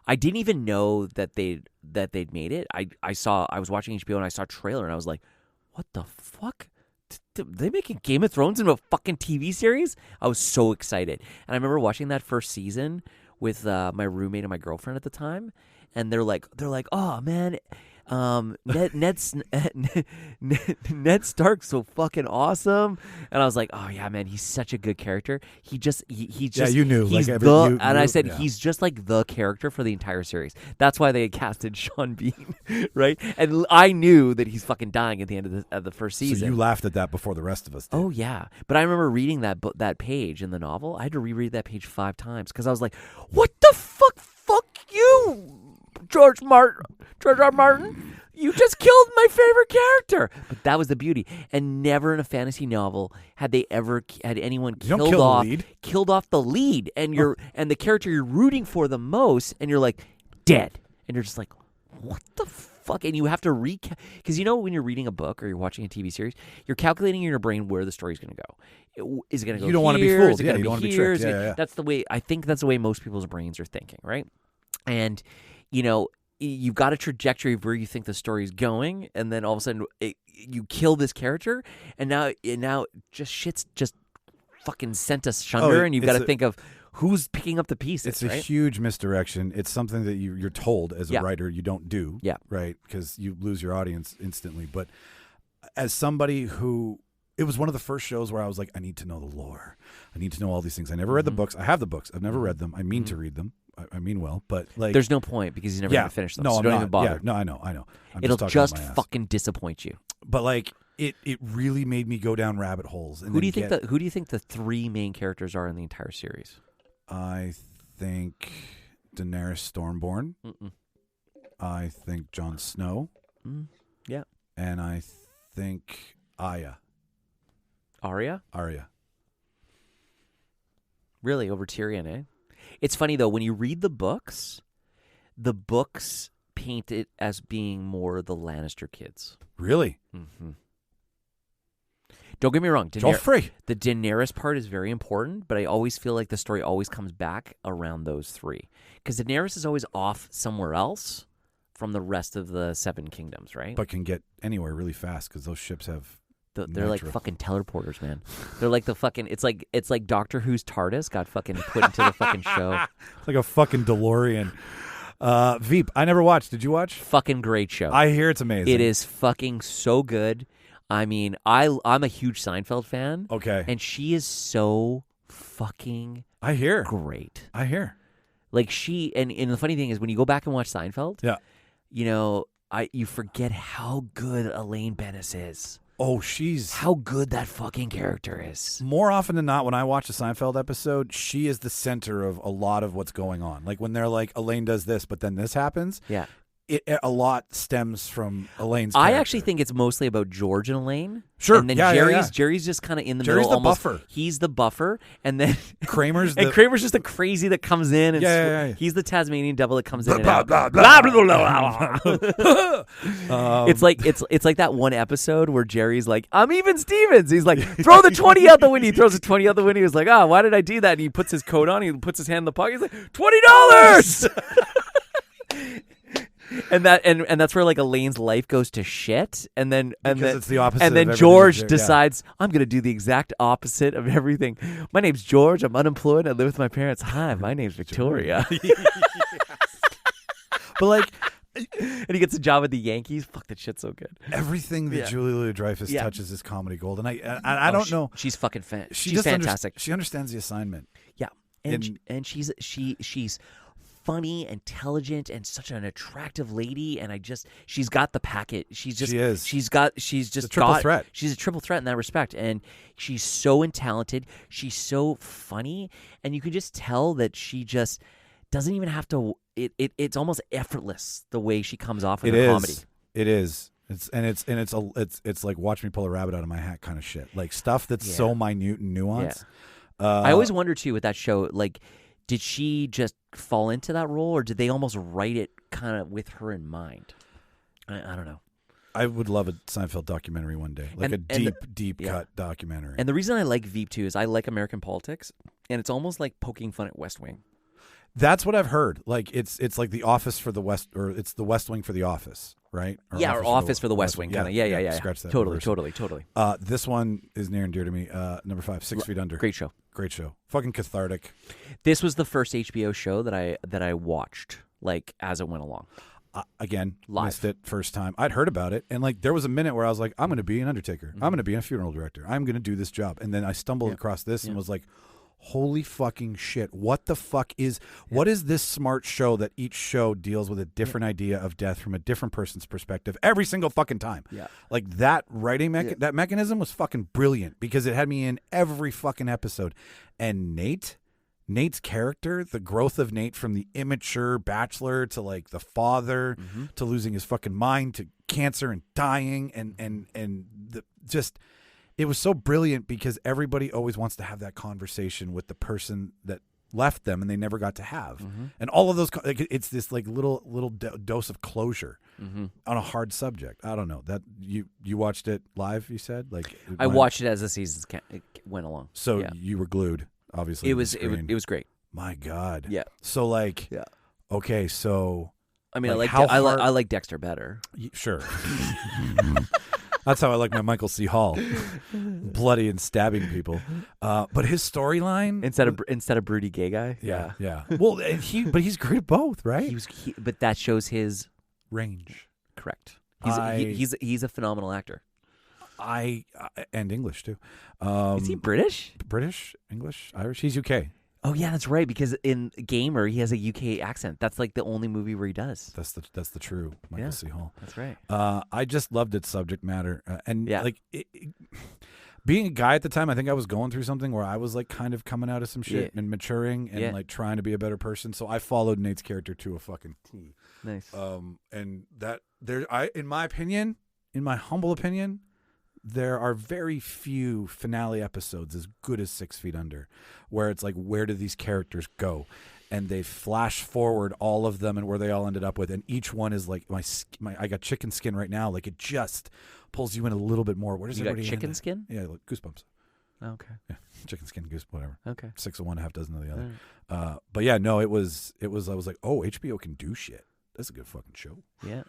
I didn't even know that they'd made it. I was watching HBO, and I saw a trailer, and I was like, what the fuck? They making Game of Thrones into a fucking TV series? I was so excited. And I remember watching that first season with my roommate and my girlfriend at the time, and they're like, oh, man... Ned Stark's so fucking awesome, and I was like, oh yeah, man, he's such a good character. He just you knew he's like I said he's just like the character for the entire series. That's why they had casted Sean Bean, right? And I knew that he's fucking dying at the end of the first season. So you laughed at that before the rest of us did. Oh yeah, but I remember reading that page in the novel. I had to reread that page 5 times because I was like, what the fuck you, George R. Martin, you just killed my favorite character. But that was the beauty. And never in a fantasy novel had they ever had anyone killed off the lead, and and the character you're rooting for the most, and you're like dead, and you're just like, what the fuck? And you have to because when you're reading a book or you're watching a TV series, you're calculating in your brain where the story's going to go. Is it going to go? You don't want to be fooled. Yeah, you don't want to be tricked. Yeah. That's the way. I think that's the way most people's brains are thinking, right? And you've got a trajectory of where you think the story's going, and then all of a sudden you kill this character, and now shit's just fucking sent us shunder, and you've got to think of who's picking up the pieces. It's a huge misdirection. It's something that you're told as a writer you don't do, right? Because you lose your audience instantly. But as somebody who... It was one of the first shows where I was like, I need to know the lore. I need to know all these things. I never read the books. I have the books. I've never read them. I mean to read them. I mean well, but like... There's no point because you never going to finish them. No, so don't even bother. Yeah, no, I know. It'll just fucking disappoint you. But like, it really made me go down rabbit holes. And who do you think the 3 main characters are in the entire series? I think Daenerys Stormborn. Mm-mm. I think Jon Snow. Yeah. And I think Arya. Really, over Tyrion, eh? It's funny, though, when you read the books paint it as being more the Lannister kids. Really? Mm-hmm. Don't get me wrong. Joffrey. The Daenerys part is very important, but I always feel like the story always comes back around those 3. Because Daenerys is always off somewhere else from the rest of the 7 kingdoms, right? But can get anywhere really fast because those ships have... They're like fucking teleporters, man. They're like the fucking... It's like Doctor Who's TARDIS got fucking put into the fucking show. It's like a fucking DeLorean. Veep, I never watched. Did you watch? Fucking great show. I hear it's amazing. It is fucking so good. I mean, I'm a huge Seinfeld fan. Okay. And she is so fucking great. I hear. Like and the funny thing is when you go back and watch Seinfeld, you forget how good Elaine Bennis is. Oh, how good that fucking character is. More often than not, when I watch a Seinfeld episode, she is the center of a lot of what's going on. Like when they're like, Elaine does this, but then this happens. Yeah. A lot stems from Elaine's character. I actually think it's mostly about George and Elaine. Sure. And then Jerry's just kind of in the Jerry's middle. The buffer. He's the buffer. And then Kramer's just the crazy that comes in. And he's the Tasmanian devil that comes in and out. It's like that one episode where Jerry's like, I'm even Stevens. He's like, throw the 20 out the window. He throws the 20 out the window. He's like, why did I do that? And he puts his coat on. He puts his hand in the pocket. He's like, $20. And that's where like Elaine's life goes to shit, and then it's the opposite. And then George decides I'm going to do the exact opposite of everything. My name's George. I'm unemployed. I live with my parents. Hi, my name's Victoria. But like, And he gets a job at the Yankees. Fuck, that shit's so good. Everything that Julia Louis-Dreyfus touches is comedy gold, and I don't know. She's fucking she's fantastic. She understands the assignment. Yeah, and she's funny, intelligent, and such an attractive lady. And she's got the packet. She's just a triple threat. She's a triple threat in that respect, and she's so talented. She's so funny, and you can just tell that she just doesn't even have to. It's almost effortless the way she comes off with her comedy. It is. It's like watch me pull a rabbit out of my hat kind of shit. Like stuff that's so minute and nuanced. Yeah. I always wonder too with that show, like, did she just fall into that role, or did they almost write it kind of with her in mind? I don't know. I would love a Seinfeld documentary one day, like deep cut documentary. And the reason I like Veep too is I like American politics, and it's almost like poking fun at West Wing. That's what I've heard. Like it's like the Office for the West, or it's the West Wing for the Office, right? Or Office for the West Wing, kind of. Yeah. Scratch that. Totally. This one is near and dear to me. Number 5, 6 Feet Under. Great show. Fucking cathartic. This was the first HBO show that I watched like as it went along. Again, live. Missed it first time. I'd heard about it, and like there was a minute where I was like, I'm going to be an undertaker. I'm going to be a funeral director. I'm going to do this job. And then I stumbled across this and was like, holy fucking shit. What the fuck what is this smart show that each show deals with a different idea of death from a different person's perspective every single fucking time? Yeah. Like that writing that mechanism was fucking brilliant because it had me in every fucking episode. And Nate's character, the growth of Nate from the immature bachelor to like the father to losing his fucking mind to cancer and dying and it was so brilliant because everybody always wants to have that conversation with the person that left them and they never got to have. And all of those, it's this like little dose of closure on a hard subject. I don't know that you watched it live. You said like I watched it as the seasons went along. So you were glued. Obviously, it was great. My God. Yeah. So like, okay. So I mean, like, I like Dexter better. Sure. That's how I like my Michael C. Hall, bloody and stabbing people. But his storyline instead of broody gay guy. Yeah. Well, but he's great at both, right? But that shows his range. Correct. He's a phenomenal actor. And English too. Is he British? British, English, Irish. He's UK. Oh yeah, that's right. Because in Gamer, he has a UK accent. That's like the only movie where he does. That's the true Michael C. Hall. That's right. I just loved its subject matter, being a guy at the time, I think I was going through something where I was like kind of coming out of some shit and maturing and like trying to be a better person. So I followed Nate's character to a fucking T. Nice. And that in my humble opinion, there are very few finale episodes as good as 6 Feet Under, where it's like, where do these characters go? And they flash forward all of them and where they all ended up with, and each one is like my I got chicken skin right now. Like it just pulls you in a little bit more. Where does everybody? You got chicken skin? Yeah, like goosebumps. Okay. Yeah, chicken skin, goose, whatever. Okay. 6 of one, half dozen of the other. But yeah, no, it was. I was like, oh, HBO can do shit. That's a good fucking show. Yeah.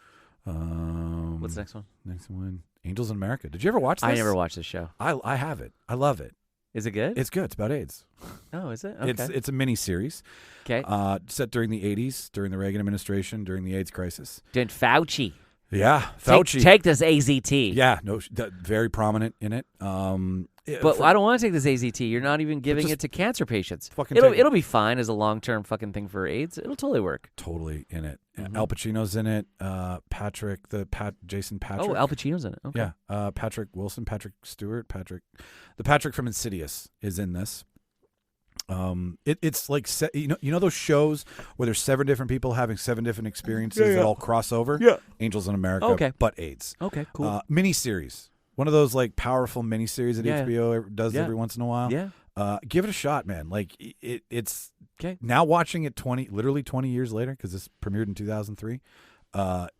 What's the next one? Next one, Angels in America. Did you ever watch this? I never watched this show. I have it. I love it. Is it good? It's good. It's about AIDS. Oh, is it? Okay. It's a mini series. Okay. Set during the 80s, during the Reagan administration, during the AIDS crisis. During Fauci. Yeah, Fauci. Take this AZT. Yeah, no, very prominent in it. But I don't want to take this AZT. You're not even giving it to cancer patients. It'll be fine as a long-term fucking thing for AIDS. It'll totally work. Totally in it. Al Pacino's in it. Jason Patrick. Oh, Al Pacino's in it. Okay. Yeah. Patrick Wilson, Patrick Stewart, the Patrick from Insidious is in this. It's like you know those shows where there's 7 different people having 7 different experiences that all cross over. Yeah. Angels in America, but AIDS. Okay, cool. Miniseries. One of those like powerful miniseries that HBO does every once in a while. Yeah. Give it a shot, man. Like it's okay. Now watching it 20 years later, because this premiered in 2003.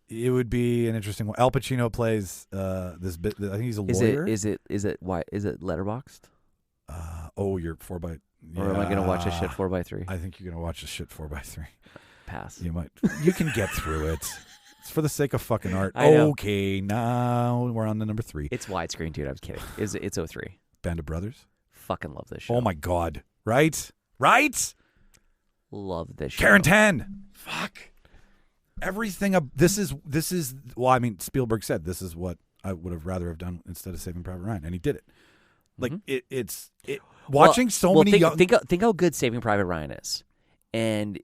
It would be an interesting one. Al Pacino plays this bit. I think he's a lawyer. Is it letterboxed? You're 4x. Or am I going to watch a shit 4x3? I think you're going to watch a shit 4x3. Pass. You might. You can get through it. It's for the sake of fucking art. Okay, now we're on to number 3. It's widescreen, dude. I was kidding. It's 03. Band of Brothers. Fucking love this show. Oh my God. Right? Love this show. Karen 10. Fuck. everything. This is. Well, I mean, Spielberg said this is what I would have rather have done instead of Saving Private Ryan, and he did it. Like it's watching many. Think how good Saving Private Ryan is, and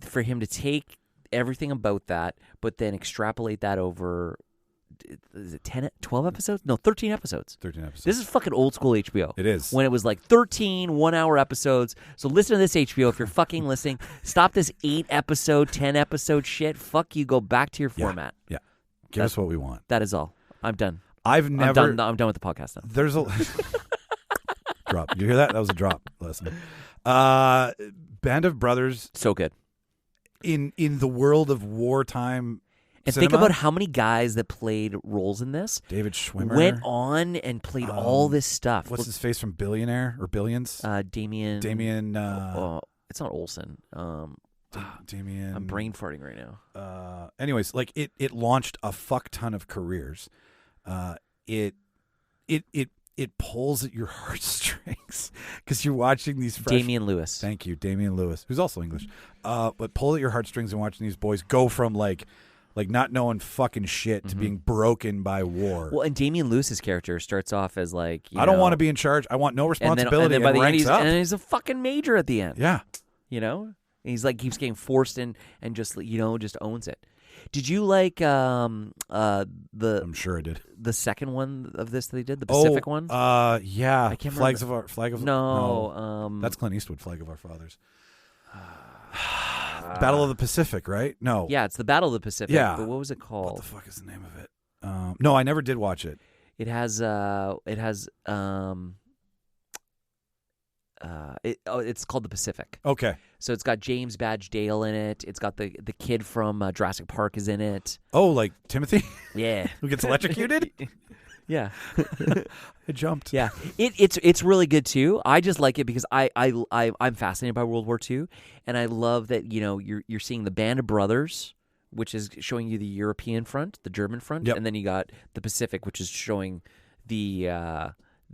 for him to take everything about that, but then extrapolate that over. Is it 10, 12 episodes? No, 13 episodes. 13 episodes. This is fucking old school HBO. It is. When it was like 13 one-hour episodes. So listen to this, HBO. If you're fucking listening, stop this 8-episode, 10-episode shit. Fuck you. Go back to your format. Yeah. Give us what we want. That is all. I'm done. I'm done with the podcast now. There's a drop. You hear that? That was a drop. Listen. Band of Brothers. So good. In the world of wartime. And cinema? think about how many guys that played roles in this. David Schwimmer went on and played all this stuff. What's his face from Billionaire or Billions? Damien. It's not Olsen. Damien. I'm brain farting right now. Anyways, like it launched a fuck ton of careers. It pulls at your heartstrings because you're watching these fresh... Damian Lewis. Thank you, Damian Lewis, who's also English. But pull at your heartstrings and watching these boys go from like not knowing fucking shit to being broken by war. Well, and Damian Lewis's character starts off as like, I don't want to be in charge. I want no responsibility. And then by the end, up. and he's a fucking major at the end. Yeah, and he's like keeps getting forced in and just just owns it. Did you like the? I'm sure I did. The second one of this that they did, the Pacific one. Yeah. I can't Flag remember. of No. That's Clint Eastwood. Flag of Our Fathers. Battle of the Pacific, right? No. Yeah, it's the Battle of the Pacific. Yeah. But what was it called? What the fuck is the name of it? No, I never did watch it. It's called the Pacific. Okay. So it's got James Badge Dale in it. It's got the kid from Jurassic Park is in it. Oh, like Timothy? Yeah. Who gets electrocuted? Yeah. I jumped. Yeah. It's really good too. I just like it because I'm fascinated by World War II, and I love that you're seeing the Band of Brothers, which is showing you the European front, the German front, and then you got the Pacific, which is showing the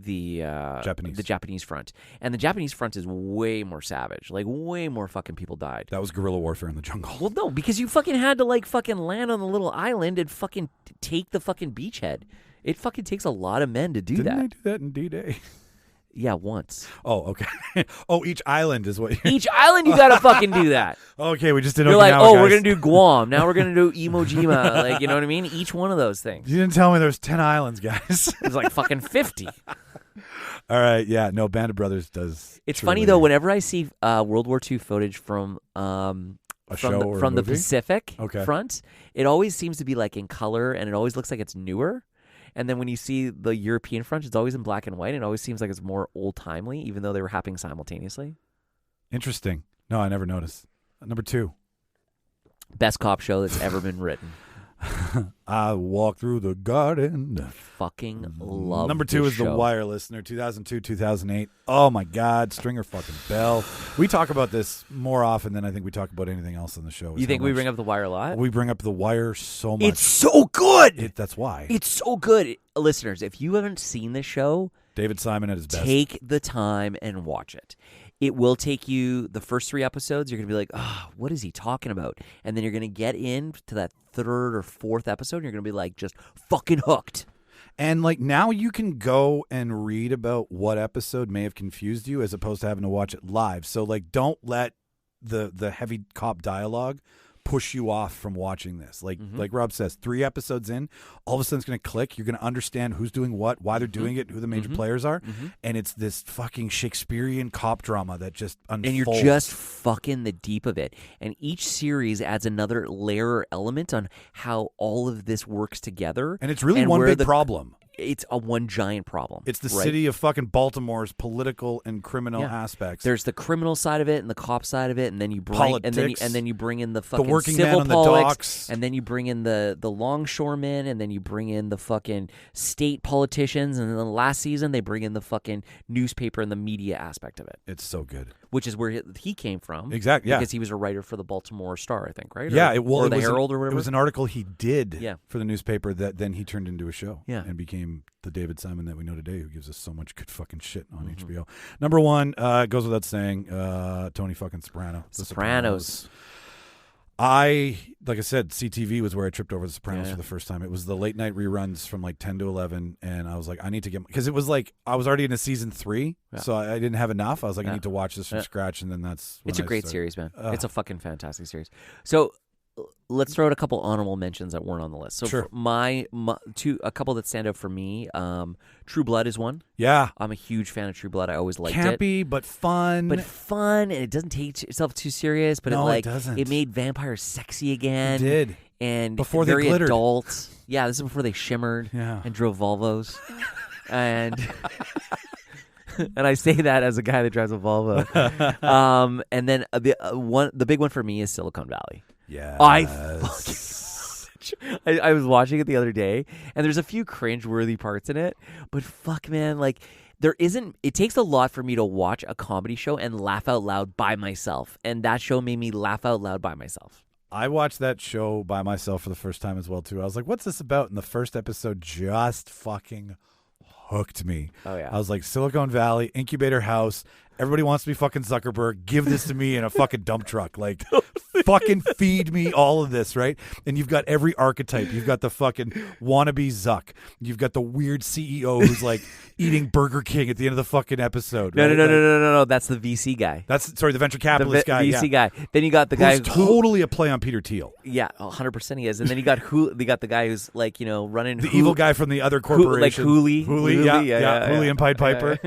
Japanese front. And the Japanese front is way more savage. Like way more fucking people died. That was guerrilla warfare in the jungle. Well, no, because you fucking had to fucking land on the little island and fucking take the fucking beachhead. It fucking takes a lot of men to do that. Didn't they do that in D-Day? Yeah, once. Oh, okay. Each island is what Each island you gotta fucking do that. Okay, we just did Okinawa, You're like, guys. we're gonna do Guam. Now we're gonna do Iwo Jima. Like, you know what I mean? Each one of those things. You didn't tell me there's 10 islands, guys. There's like fucking 50. All right, yeah. No, Band of Brothers does. It's funny, though, whenever I see World War II footage from the Pacific front, it always seems to be like in color, and it always looks like it's newer. And then when you see the European front, it's always in black and white. And it always seems like it's more old-timely, even though they were happening simultaneously. Interesting. No, I never noticed. Number 2. Best cop show that's ever been written. I walk through the garden. Fucking love Number 2 is show. The Wire, listener. 2002, 2008. Oh, my God. Stringer fucking Bell. We talk about this more often than I think we talk about anything else on the show. You think we bring up The Wire a lot? We bring up The Wire so much. It's so good! That's why. It's so good. Listeners, if you haven't seen this show, David Simon at his best. Take the time and watch it. It will take you the first 3 episodes. You're going to be like, what is he talking about? And then you're going to get into that 3rd or 4th episode, and you're going to be like, just fucking hooked. And now you can go and read about what episode may have confused you as opposed to having to watch it live. So don't let the heavy cop dialogue push you off from watching this. Like Rob says, 3 episodes in, all of a sudden it's going to click. You're going to understand who's doing what, why they're doing it, who the major players are. And it's this fucking Shakespearean cop drama that just unfolds. And you're just fucking the deep of it. And each series adds another layer or element on how all of this works together. And it's really one big problem. It's a one giant problem. It's the city of fucking Baltimore's political and criminal aspects. There's the criminal side of it and the cop side of it, and then you bring politics, and then you bring in the fucking working civil man on politics, the docks, and then you bring in the longshoremen, and then you bring in the fucking state politicians, and then last season they bring in the fucking newspaper and the media aspect of it. It's so good. Which is where he came from. Exactly, yeah. Because he was a writer for the Baltimore Star, I think, right? Yeah, or the Herald or whatever. It was an article he did for the newspaper that then he turned into a show and became the David Simon that we know today, who gives us so much good fucking shit on HBO. Number 1, goes without saying, Tony fucking Soprano. The Sopranos. Like I said, CTV was where I tripped over The Sopranos for the first time. It was the late night reruns from like 10 to 11, and I was like, I need to get, because it was like I was already in a season 3, so I didn't have enough. I was like, I need to watch this from scratch, and then that's when it's a great series, man. It's a fucking fantastic series. So let's throw out a couple honorable mentions that weren't on the list. So sure. a couple that stand out for me, True Blood is one. Yeah. I'm a huge fan of True Blood. I always liked it. Campy, but fun. And it doesn't take itself too serious, but it doesn't. It made vampires sexy again. It did. And before very they glittered. Adult. Yeah, this is before they shimmered and drove Volvos. And and I say that as a guy that drives a Volvo. And then the big one for me is Silicon Valley. Yeah, I was watching it the other day, and there's a few cringe-worthy parts in it, but fuck, man, like it takes a lot for me to watch a comedy show and laugh out loud by myself, and that show made me laugh out loud by myself. I watched that show by myself for the first time as well, too. I was like, what's this about? And the first episode just fucking hooked me. Oh, yeah. I was like, Silicon Valley, Incubator House, everybody wants to be fucking Zuckerberg. Give this to me in a fucking dump truck. Like, fucking feed me all of this, right? And you've got every archetype. You've got the fucking wannabe Zuck. You've got the weird CEO who's like eating Burger King at the end of the fucking episode. No, right? No. That's the VC guy. The venture capitalist guy. VC guy. Then you got the guy who's totally a play on Peter Thiel. Yeah, 100% he is. And then you got the guy who's like, running the evil guy from the other corporation. Hooli, Hooli and Pied Piper.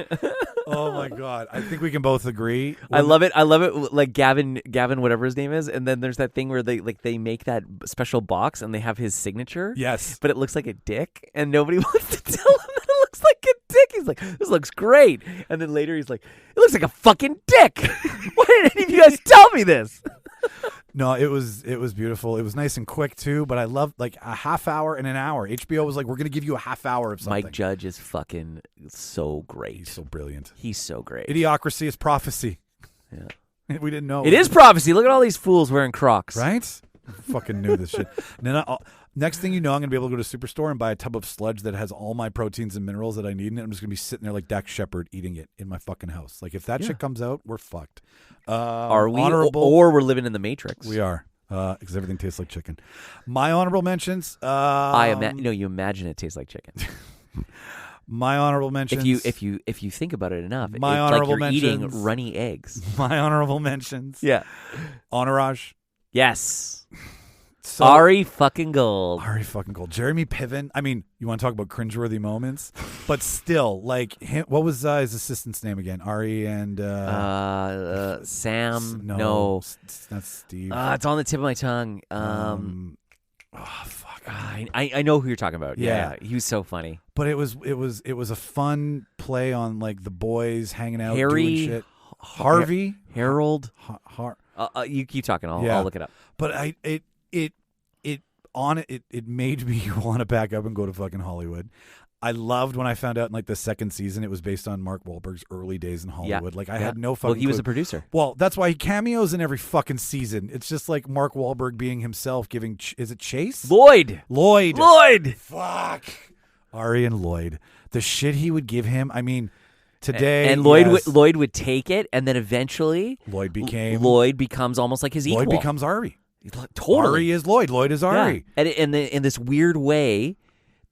Oh my God! I think we can both agree. I love it. Like Gavin, whatever his name is, and then there's that thing where they make that special box and they have his signature. Yes, but it looks like a dick, and nobody wants to tell him that it looks like a dick. He's like, "This looks great," and then later he's like, "It looks like a fucking dick." Why didn't any of you guys tell me this? No, it was beautiful. It was nice and quick too, but I loved like a half hour and an hour. HBO was like, we're going to give you a half hour of something. Mike Judge is fucking so great. He's so brilliant. He's so great. Idiocracy is prophecy. Yeah. We didn't know. It is prophecy. Look at all these fools wearing Crocs. Right? I fucking knew this shit. And then next thing you know, I'm going to be able to go to Superstore and buy a tub of sludge that has all my proteins and minerals that I need in it. I'm just going to be sitting there like Dax Shepard eating it in my fucking house. Like if that shit comes out, we're fucked. Are we? Honorable, or we're living in the Matrix. We are. Because everything tastes like chicken. My honorable mentions. You imagine it tastes like chicken. My honorable mentions. If you think about it enough, it's honorable like you're mentions, eating runny eggs. My honorable mentions. Yeah. Entourage. Yes. So, Ari fucking Gold. Jeremy Piven. I mean, you want to talk about cringeworthy moments, but still, like, what was his assistant's name again? Ari and Sam. No, that's Steve. It's on the tip of my tongue. Fuck. I know who you're talking about. Yeah, he was so funny. But it was a fun play on like the boys hanging out, doing shit. Harvey, Harold. You keep talking. I'll look it up. But it made me want to back up and go to fucking Hollywood. I loved when I found out in like the second season it was based on Mark Wahlberg's early days in Hollywood. Yeah. Like I had no fucking Well, he was clue. a producer. Well, that's why he cameos in every fucking season. It's just like Mark Wahlberg being himself giving is it Chase? Lloyd. Fuck. Ari and Lloyd. The shit he would give him. I mean, today and Lloyd would take it, and then eventually Lloyd becomes almost like his equal. Lloyd becomes Ari. Totally. Ari is Lloyd. Lloyd is Ari. Yeah. And in this weird way,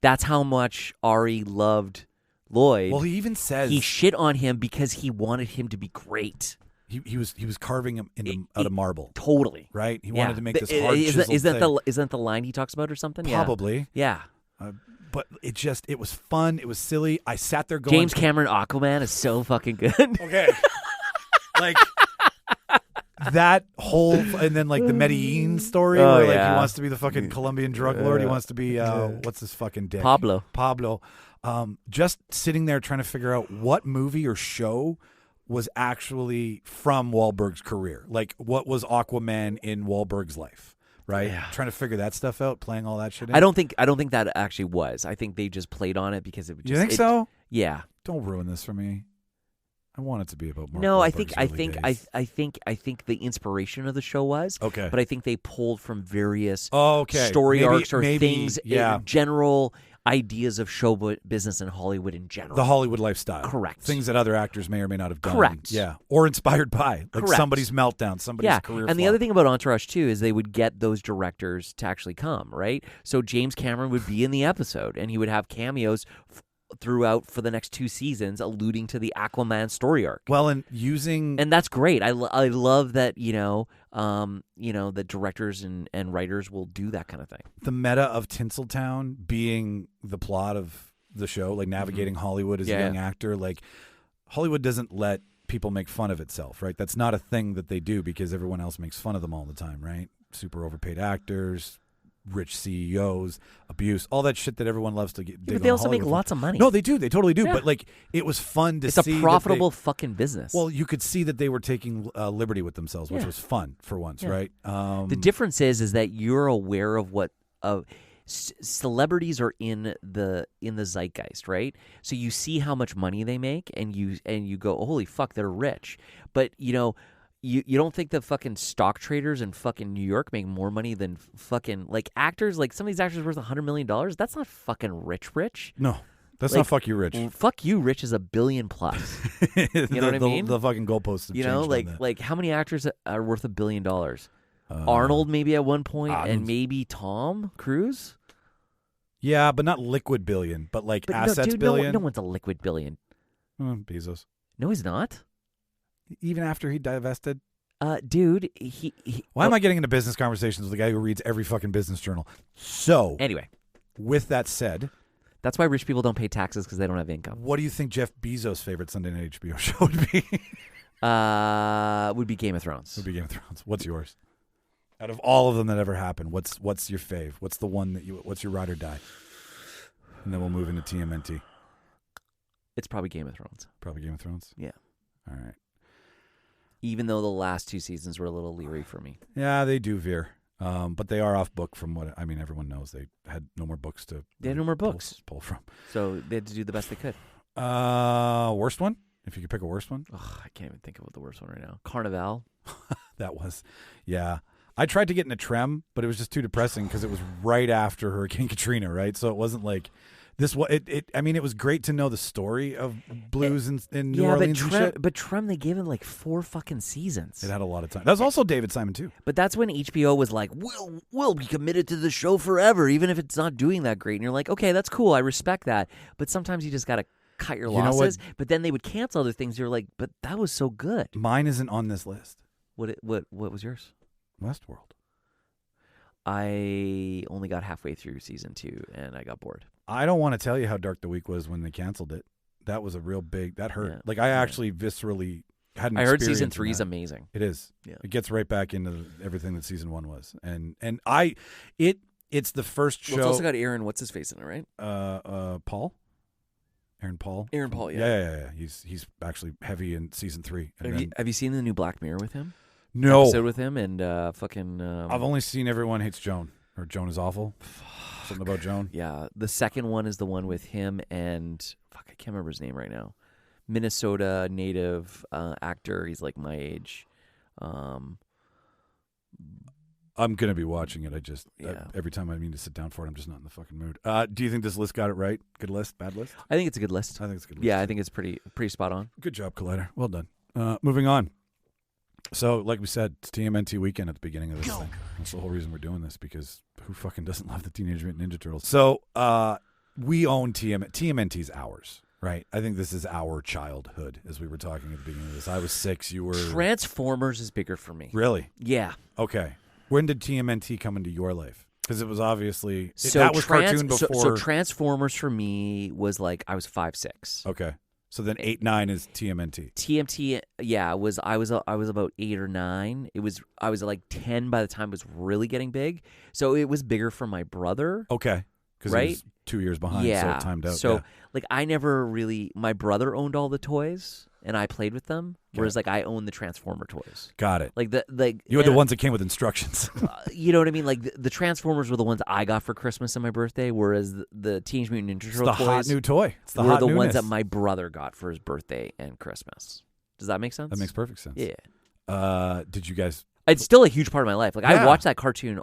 that's how much Ari loved Lloyd. Well, he even says he shit on him because he wanted him to be great. He was carving him out of marble. Totally. Right? He wanted to make this hard chiseled thing. Isn't that the line he talks about or something? Probably. Yeah. But it was fun. It was silly. I sat there going... James Cameron Aquaman is so fucking good. Okay. Like... that whole and then like the Medellin story where like he wants to be the fucking Colombian drug lord. He wants to be what's his fucking dick? Pablo. Just sitting there trying to figure out what movie or show was actually from Wahlberg's career. Like what was Aquaman in Wahlberg's life? Right? Yeah. Trying to figure that stuff out, playing all that shit in. I don't think that actually was. I think they just played on it because it was just, you think so? Yeah. Don't ruin this for me. I want it to be about Mark No, Wahlberg's I think the inspiration of the show was okay, but I think they pulled from various story arcs or things, general ideas of show business and Hollywood in general. The Hollywood lifestyle. Correct. Things that other actors may or may not have done. Correct. Yeah. Or inspired by. Like Correct. somebody's meltdown, somebody's career And the other thing about Entourage, too, is they would get those directors to actually come, right? So James Cameron would be in the episode, and he would have cameos throughout for the next 2 seasons, alluding to the Aquaman story arc. Well, and using... And that's great. I love that, the directors and writers will do that kind of thing. The meta of Tinseltown being the plot of the show, like navigating Hollywood as a young actor, like Hollywood doesn't let people make fun of itself, right? That's not a thing that they do because everyone else makes fun of them all the time, right? Super overpaid actors, rich CEOs, abuse, all that shit that everyone loves to get. But they also make lots of money. No, they do. They totally do. Yeah. But like, it was fun to see. It's a profitable fucking business. Well, you could see that they were taking liberty with themselves, which was fun for once, right? The difference is that you're aware of what celebrities are in the zeitgeist, right? So you see how much money they make, and you go, oh, holy fuck, they're rich. But You don't think the fucking stock traders in fucking New York make more money than fucking like actors? Like some of these actors are worth $100 million. That's not fucking rich. No, that's not fuck you rich. Fuck you rich is $1 billion plus. You know what I mean? The fucking goalposts have changed. Like how many actors are worth $1 billion? Arnold maybe at one point, and maybe Tom Cruise. Yeah, but not liquid billion, but assets billion. No one's a liquid billion. Bezos. No, he's not. Even after he divested? Dude, Why am I getting into business conversations with a guy who reads every fucking business journal? So, anyway, with that said... That's why rich people don't pay taxes because they don't have income. What do you think Jeff Bezos' favorite Sunday Night HBO show would be? Would be Game of Thrones. Would be Game of Thrones. What's yours? Out of all of them that ever happened, what's your fave? What's the one what's your ride or die? And then we'll move into TMNT. It's probably Game of Thrones. Probably Game of Thrones? Yeah. All right. Even though the last 2 seasons were a little leery for me. Yeah, they do veer. But they are off book from what, everyone knows. They had no more books to pull from. So they had to do the best they could. Worst one? If you could pick a worst one? Ugh, I can't even think of the worst one right now. Carnival. That was, yeah. I tried to get into Trem, but it was just too depressing because it was right after Hurricane Katrina, right? So it wasn't like... it was great to know the story of blues in New Orleans and shit. But Trem, they gave it like 4 fucking seasons. It had a lot of time. That was also David Simon, too. But that's when HBO was like, we'll be committed to the show forever, even if it's not doing that great. And you're like, okay, that's cool. I respect that. But sometimes you just got to cut your losses. But then they would cancel other things. You're like, but that was so good. Mine isn't on this list. What was yours? Westworld. I only got halfway through season 2, and I got bored. I don't want to tell you how dark the week was when they canceled it. That was a real big... That hurt. I actually viscerally had an experience. I heard season 3 is amazing. It is. Yeah. It gets right back into everything that season 1 was. It's the first show... Well, it's also got Aaron, what's-his-face in it, right? Paul? Aaron Paul? Aaron Paul, yeah. Yeah. He's actually heavy in season 3. Have you seen the new Black Mirror with him? No. Episode with him and fucking... I've only seen Everyone Hates Joan. Or Joan is Awful. Something about Joan. Yeah. The second one is the one with him and... Fuck, I can't remember his name right now. Minnesota native actor. He's like my age. I'm going to be watching it. Every time I mean to sit down for it, I'm just not in the fucking mood. Do you think this list got it right? Good list? Bad list? I think it's a good list. I think it's a good list. Yeah, I think it's pretty spot on. Good job, Collider. Well done. Moving on. So, like we said, it's TMNT weekend at the beginning of this thing. That's the whole reason we're doing this, because who fucking doesn't love the Teenage Mutant Ninja Turtles? So, we own TMNT's ours, right? I think this is our childhood, as we were talking at the beginning of this. I was 6, you were... Transformers is bigger for me. Really? Yeah. Okay. When did TMNT come into your life? Because it was obviously... that was cartoon before... So Transformers for me was like, I was 5, 6. Okay. So then 8, 9 is TMNT. TMT, yeah, I was about 8 or 9. I was like 10 by the time it was really getting big. So it was bigger for my brother. Okay. Because he was 2 years behind, so it timed out. So like I never really, my brother owned all the toys and I played with them. Whereas like I owned the Transformer toys. Got it. Like you had the ones that came with instructions. You know what I mean? Like the Transformers were the ones I got for Christmas and my birthday, whereas the Teenage Mutant Ninja Turtles toys, hot new toy. It's the were hot the newness. ones that my brother got for his birthday and Christmas. Does that make sense? That makes perfect sense. Yeah. Did you guys? It's still a huge part of my life. Like I watched that cartoon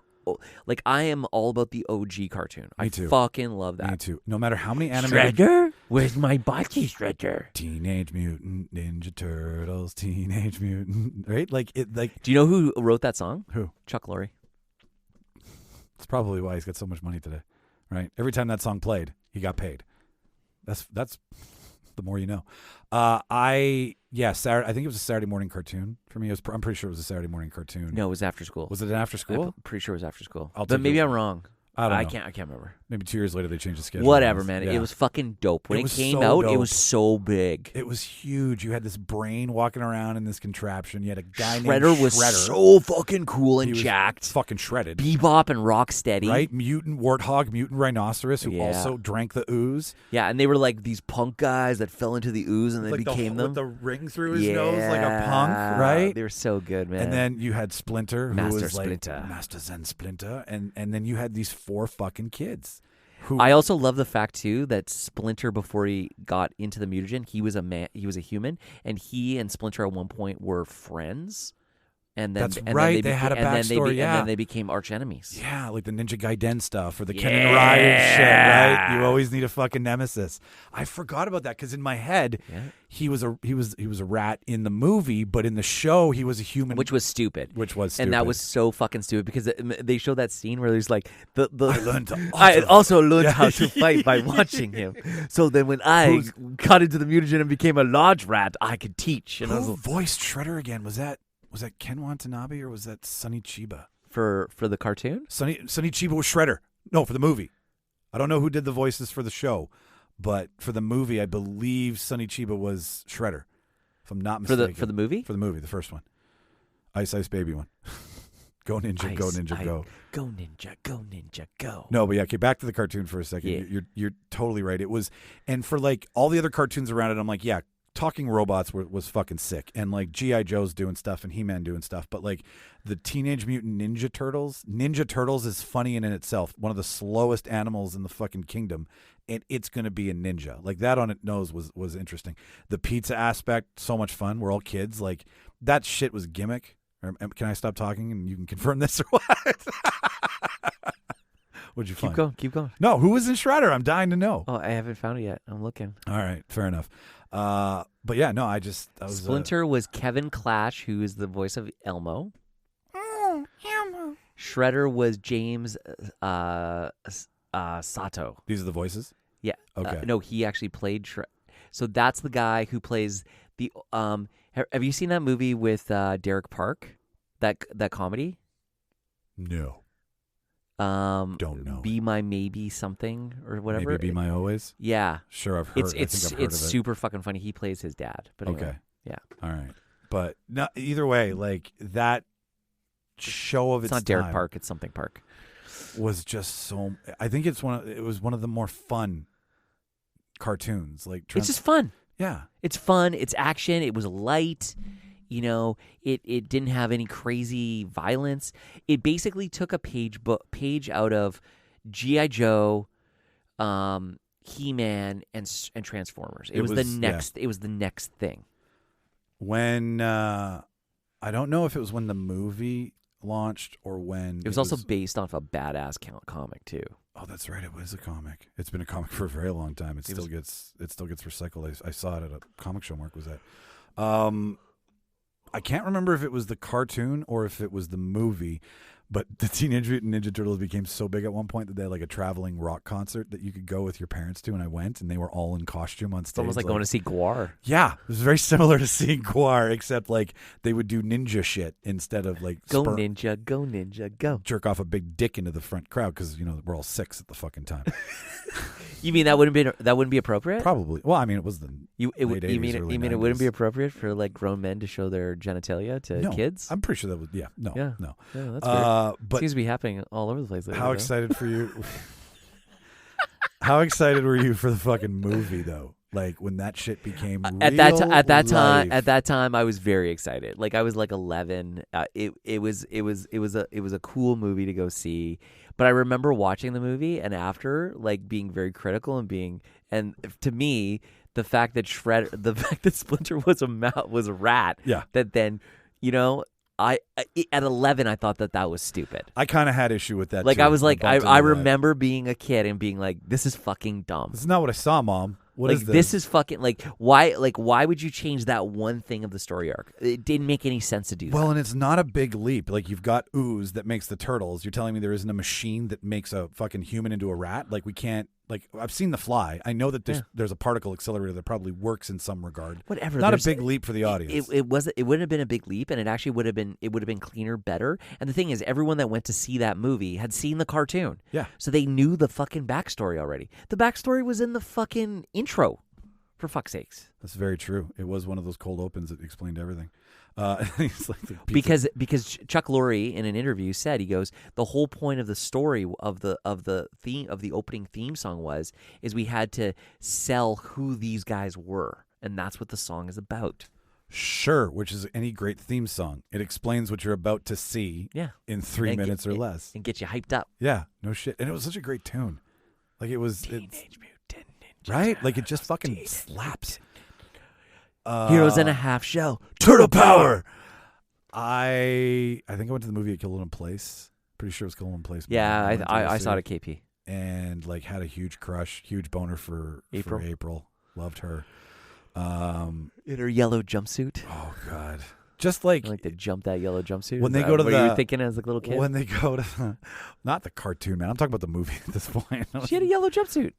like I am all about the OG cartoon. Me too. I fucking love that. Me too. No matter how many animated... Shredder? Where's my body, Shredder? Teenage Mutant Ninja Turtles, Teenage Mutant... Right? Like it. Like. Do you know who wrote that song? Who? Chuck Lorre. It's probably why he's got so much money today, right? Every time that song played, he got paid. That's the more you know. Saturday. I think it was a Saturday morning cartoon for me. I'm pretty sure it was a Saturday morning cartoon. No, it was after school. Was it an after school? I'm pretty sure it was after school. But maybe I'm wrong. I can't remember. Maybe 2 years later they changed the schedule. Whatever, man. Yeah. It was fucking dope. When it came so out, dope. it was so big. It was huge. You had this brain walking around in this contraption. You had a guy named Shredder was so fucking cool and jacked. Fucking shredded. Bebop and Rocksteady. Right? Mutant warthog, mutant rhinoceros who also drank the ooze. Yeah, and they were like these punk guys that fell into the ooze and they became them. With the ring through his nose like a punk, right? They were so good, man. And then you had Splinter, who was Splinter. like Master Zen Splinter. And then you had these 4 fucking kids. I also love the fact too that Splinter, before he got into the mutagen, he was a man. He was a human, and he and Splinter at one point were friends. And then, they had a backstory. And then they became arch enemies. Yeah, like the Ninja Gaiden stuff or the Ken and Ryu shit, right? You always need a fucking nemesis. I forgot about that because in my head, he was a rat in the movie, but in the show he was a human, which was stupid. And that was so fucking stupid because they showed that scene where there's like I also learned how to fight by watching him. So then when I got into the mutagen and became a large rat, I could teach. And who voiced Shredder again? Was that Ken Watanabe or was that Sonny Chiba? For the cartoon? Sonny Chiba was Shredder. No, for the movie. I don't know who did the voices for the show, but for the movie, I believe Sonny Chiba was Shredder, if I'm not mistaken. For the movie? For the movie, the first one. Ice Ice Baby one. Go Ninja, go Ninja, go. Go Ninja, go Ninja, go. No, but okay, back to the cartoon for a second. Yeah. You're totally right. It was, and for like all the other cartoons around it, I'm like, talking robots was fucking sick, and like G.I. Joe's doing stuff and He-Man doing stuff, but like the Teenage Mutant Ninja Turtles is funny in itself. One of the slowest animals in the fucking kingdom, and it's going to be a ninja. Like that on its nose was interesting. The pizza aspect, so much fun. We're all kids. Like that shit was gimmick. Can I stop talking and you can confirm this or what? What'd you find? Keep going. No, who was in Shredder? I'm dying to know. Oh, I haven't found it yet. I'm looking. All right, fair enough. But yeah, no, Splinter was Kevin Clash, who is the voice of Elmo. Oh, Elmo. Shredder was James Sato. These are the voices? Yeah. Okay. No, he actually played So that's the guy who plays the have you seen that movie with Derek Park? That comedy? No. Don't know. Be My Maybe Something or whatever. Maybe Be My Always? Yeah. Sure, I've heard. It's super fucking funny. He plays his dad. But anyway, okay. Yeah. All right. But no, either way, like that show of its time. It's not Derek Park. It's something Park. Was just so. I think it was one of the more fun cartoons. Like it's just fun. Yeah. It's fun. It's action. It was light. You know, it didn't have any crazy violence. It basically took a page out of G.I. Joe, He-Man, and Transformers. It was the next. Yeah. It was the next thing. When I don't know if it was when the movie launched or when it was also based off a badass comic too. Oh, that's right. It was a comic. It's been a comic for a very long time. It still gets recycled. I saw it at a comic show. Mark was at. I can't remember if it was the cartoon or if it was the movie, but the Teenage Mutant Ninja Turtles became so big at one point that they had like a traveling rock concert that you could go with your parents to, and I went, and they were all in costume on stage. It's almost like going to see Gwar. Yeah, it was very similar to seeing Gwar, except like they would do ninja shit instead of like go ninja, go. Jerk off a big dick into the front crowd because we're all 6 at the fucking time. You mean that wouldn't be appropriate? Probably. Well, I mean, it was the late 80s, you mean early it 90s. wouldn't be appropriate for like grown men to show their genitalia to kids? I'm pretty sure that was no. Yeah, that's weird. But seems to be happening all over the place. How excited for you? How excited were you for the fucking movie though? Like when that shit became real at that time I was very excited. Like I was like 11. It was a cool movie to go see. But I remember watching the movie and after like being very critical and to me the fact that Splinter was a rat. Yeah. That then at 11, I thought that was stupid. I kind of had issue with that. Like too. I was like, I remember being a kid and being like, this is fucking dumb. This is not what I saw, Mom. What like, is this? This is fucking like why would you change that one thing of the story arc? It didn't make any sense to do that. Well, and it's not a big leap. Like you've got ooze that makes the turtles. You're telling me there isn't a machine that makes a fucking human into a rat? Like we can't. Like I've seen The Fly. I know that there's a particle accelerator that probably works in some regard. Whatever. Not a big leap for the audience. It wouldn't have been a big leap, and it actually would have been cleaner, better. And the thing is, everyone that went to see that movie had seen the cartoon. Yeah. So they knew the fucking backstory already. The backstory was in the fucking intro. For fuck's sakes. That's very true. It was one of those cold opens that explained everything. It's like because Chuck Lorre in an interview said, he goes, the whole point of the story of the theme of the opening theme song is we had to sell who these guys were, and that's what the song is about. Sure, which is any great theme song. It explains what you're about to see in 3 minutes or less. And get you hyped up. Yeah, no shit. And it was such a great tune. Like it was Teenage Mutant Ninja right? Like it just fucking slaps. Heroes in a Half Shell. Turtle Power! I think I went to the movie at Killen Place. Pretty sure it was Killen Place. Yeah, I saw it at KP. And like had a huge crush, huge boner for April. Loved her. In her yellow jumpsuit. Oh God. Just like to jump that yellow jumpsuit. When they go to what you were thinking as a little kid? When they go to not the cartoon, man. I'm talking about the movie at this point. She had a yellow jumpsuit.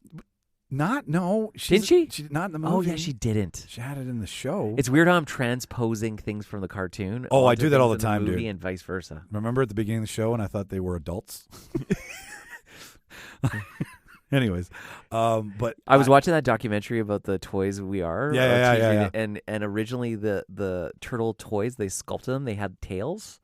Didn't she? She did not in the movie. Oh yeah, she didn't. She had it in the show. It's weird how I'm transposing things from the cartoon. Oh, I do that all the time, movie dude. And vice versa. Remember at the beginning of the show, and I thought they were adults. Anyways, but I was watching that documentary about the toys we are. Yeah. And originally the turtle toys, they sculpted them. They had tails.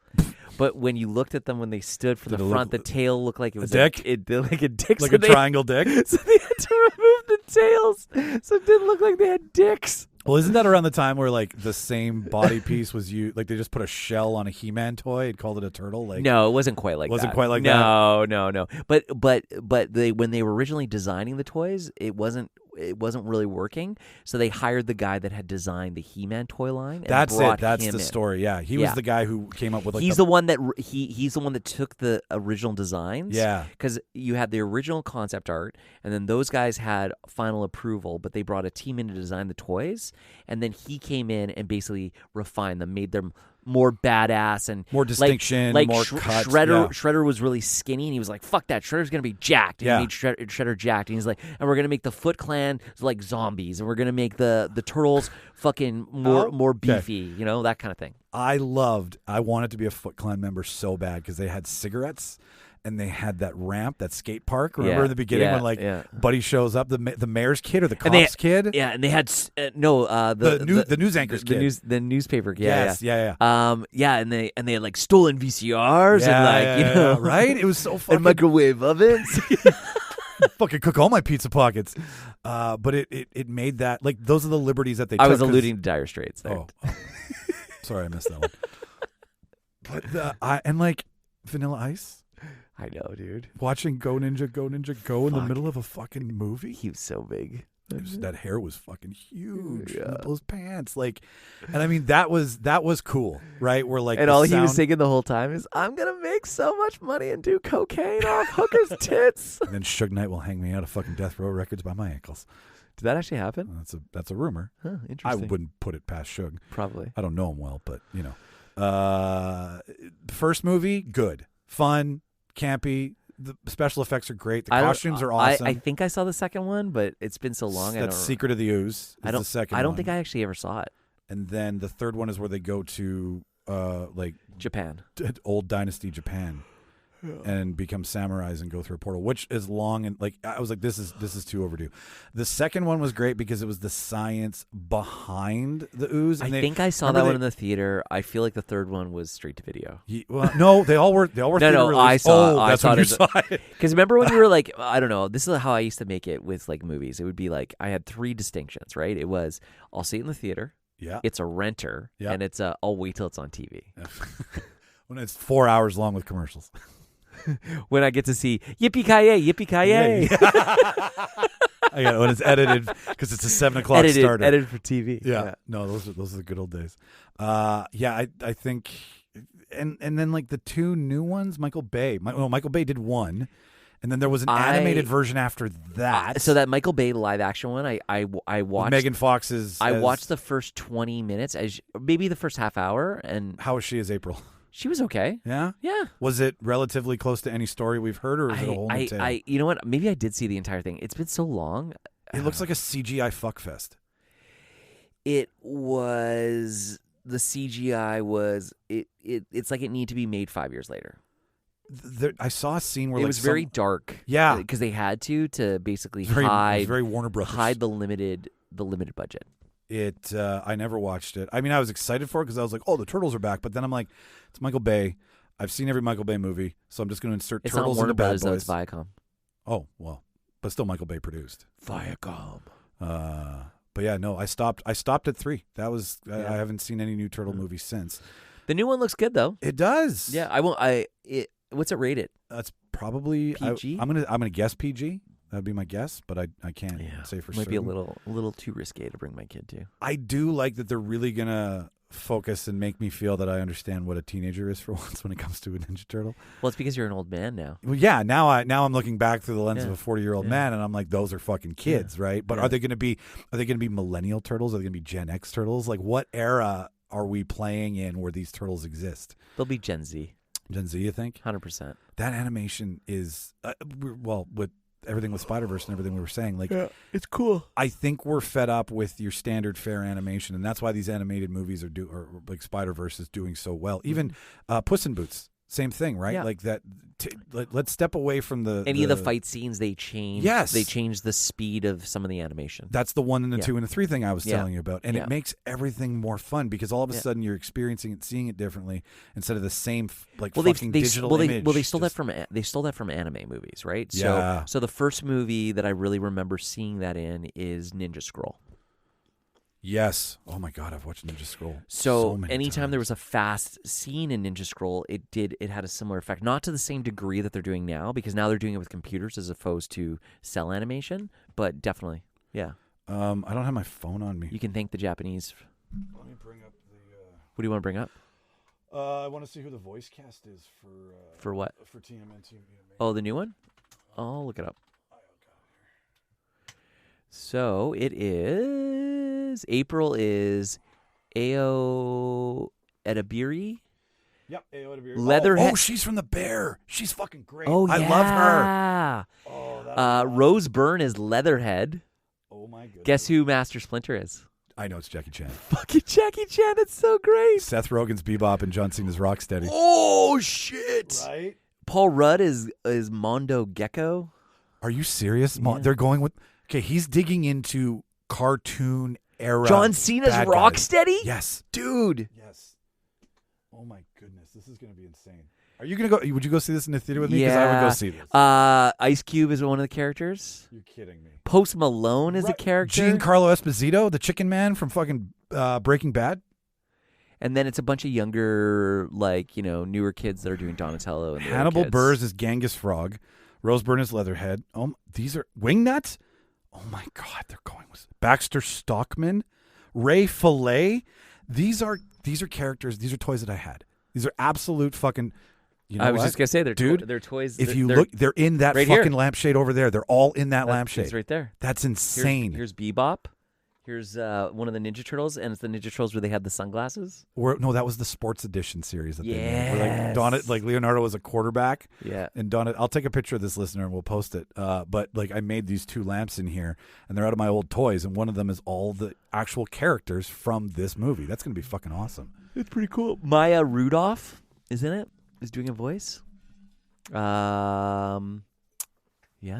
But when you looked at them when they stood from the front, the tail looked like it was a dick. It looked like a dick, like a triangle dick. So they had to remove the tails, so it didn't look like they had dicks. Well, isn't that around the time where like the same body piece was used? Like they just put a shell on a He-Man toy and called it a turtle. Like no, it wasn't quite like wasn't that. quite like that. No. But they when they were originally designing the toys, it wasn't really working. So they hired the guy that had designed the He-Man toy line. And That's brought it. That's him the in. story. Yeah, he was the guy who came up with. Like he's the one that took the original designs. Yeah, because you had the original concept art, and then those guys had final approval, but they brought a team in to design the toys, and then he came in and basically refined them, made them more badass and more distinction, like more cuts. Shredder was really skinny, and he was like, "Fuck that! Shredder's gonna be jacked." And he made Shredder jacked, and he's like, "And we're gonna make the Foot Clan like zombies, and we're gonna make the turtles fucking more beefy, you know, that kind of thing." I wanted to be a Foot Clan member so bad because they had cigarettes. And they had that ramp, that skate park. Remember in the beginning when Buddy shows up, the mayor's kid or the cop's kid? Yeah, and they had the news anchor's kid, the newspaper. Yeah. And they had like stolen VCRs and right? It was so fucking and microwave ovens. Fucking cook all my pizza pockets. But it made that like those are the liberties that they took. I was alluding to Dire Straits there. Oh. Sorry, I missed that one. But and like Vanilla Ice. I know, dude. Watching Go Ninja, Go Ninja, Go in the middle of a fucking movie. He was so big. That hair was fucking huge. Yeah. Those pants, like, and I mean that was cool, right? We're like, and all he was singing the whole time is, "I'm gonna make so much money and do cocaine off hookers' tits." And then Suge Knight will hang me out of fucking Death Row Records by my ankles. Did that actually happen? That's a rumor. Huh, interesting. I wouldn't put it past Suge. Probably. I don't know him well, but you know, first movie, good, fun. Campy. The special effects are great. The costumes are awesome. I think I saw the second one, but it's been so long. That's Secret of the Ooze. The second I don't one. think I actually ever saw it. And then the third one is where they go to like Japan, old dynasty Japan, and become samurais and go through a portal, which is long and like I was like, this is too overdue. The second one was great because it was the science behind the ooze. And I think I saw that one in the theater. I feel like the third one was straight to video. Well, no, they all were. No, I saw. That's when you saw it. Because remember when you were like, I don't know. This is how I used to make it with like movies. It would be like I had three distinctions, right? It was I'll see it in the theater. Yeah. It's a renter. Yeah. And it's I'll wait till it's on TV. When it's 4 hours long with commercials. When I get to see yippee-ki-yay. I got it when it's edited because it's a 7 o'clock starter. Edited for TV. Yeah. No, those are the good old days. I think and then like the two new ones, Michael Bay did one, and then there was an animated version after that. So that Michael Bay live action one, I watched. With Megan Fox's. I watched the first 20 minutes, maybe the first half hour, and how was she as April? She was okay. Yeah? Yeah. Was it relatively close to any story we've heard, or is it a whole new tale? You know what? Maybe I did see the entire thing. It's been so long. It looks like a CGI fuckfest. It was... The CGI was... It's like it needed to be made 5 years later. I saw a scene where it was very dark. Yeah. Because they had to basically hide... very Warner Brothers. Hide the limited budget. I never watched it. I mean, I was excited for it because I was like, oh, the Turtles are back. But then I'm like, it's Michael Bay. I've seen every Michael Bay movie, so I'm just going to insert Turtles into Bad Boys. It's Viacom. Oh, well, but still Michael Bay produced. Viacom. But yeah, no, I stopped at 3. That was I haven't seen any new Turtle movies since. The new one looks good though. It does. Yeah, I won't. What's it rated? That's probably PG. I'm gonna guess PG. That'd be my guess, but I can't say for certain. Might be a little too risque to bring my kid to. I do like that they're really gonna focus and make me feel that I understand what a teenager is for once when it comes to a Ninja Turtle. Well, it's because you're an old man now. Well, yeah. Now I'm looking back through the lens of a 40-year-old man, and I'm like, those are fucking kids, right? But are they gonna be millennial turtles? Are they gonna be Gen X turtles? Like, what era are we playing in where these turtles exist? They'll be Gen Z. Gen Z, you think? 100%. That animation is with everything with Spider-Verse and everything we were saying, like, it's cool. I think we're fed up with your standard fare animation, and that's why these animated movies or like Spider-Verse is doing so well. Even Puss in Boots, same thing, right? Yeah. Like that. Let's step away from any of the fight scenes. They change. Yes, they change the speed of some of the animation. That's the 1 and the 2 and the 3 thing I was telling you about, and it makes everything more fun because all of a sudden you're experiencing it, seeing it differently instead of the same digital image. They stole that from anime movies, right? Yeah. So the first movie that I really remember seeing that in is Ninja Scroll. Yes. Oh my God, I've watched Ninja Scroll. So many anytime times. there was a fast scene in Ninja Scroll, it had a similar effect. Not to the same degree that they're doing now, because now they're doing it with computers as opposed to cell animation. But definitely, yeah. I don't have my phone on me. You can thank the Japanese. Let me bring up the. What do you want to bring up? I want to see who the voice cast is for what? For TMNT. Oh, the new one? I'll look it up. So it is April is Ao Edebiri. Yep, Ao Edebiri. Leatherhead. Oh, she's from The Bear. She's fucking great. Oh, yeah. I love her. Oh, Rose Byrne is Leatherhead. Oh my goodness. Guess who Master Splinter is? I know, it's Jackie Chan. Fucking Jackie Chan. It's so great. Seth Rogen's Bebop and John Cena's Rocksteady. Oh shit! Right. Paul Rudd is Mondo Gecko. Are you serious? Yeah. They're going with. Okay, he's digging into cartoon era. John Cena's Rocksteady? Yes. Dude. Yes. Oh my goodness, this is going to be insane. Are you going to go? Would you go see this in the theater with me? Because I would go see this. Ice Cube is one of the characters. You're kidding me. Post Malone is a character. Giancarlo Esposito, the Chicken Man from fucking Breaking Bad. And then it's a bunch of younger, newer kids that are doing Donatello. And Hannibal Buress is Genghis Frog. Rose Byrne is Leatherhead. Oh, these are Wingnut. Oh my God, they're going with Baxter Stockman, Ray Fillet. These are characters. These are toys that I had. These are absolute fucking. You know I was just gonna say they're toys. If you look, they're in that fucking lampshade over there. They're all in that lampshade. It's right there. That's insane. Here's Bebop. Here's one of the Ninja Turtles, and it's the Ninja Turtles where they had the sunglasses. No, that was the sports edition series that they made. Yes. Where Leonardo was a quarterback. Yeah. And I'll take a picture of this listener and we'll post it. But I made these 2 lamps in here, and they're out of my old toys, and one of them is all the actual characters from this movie. That's going to be fucking awesome. It's pretty cool. Maya Rudolph is in it. Is doing a voice. Yeah.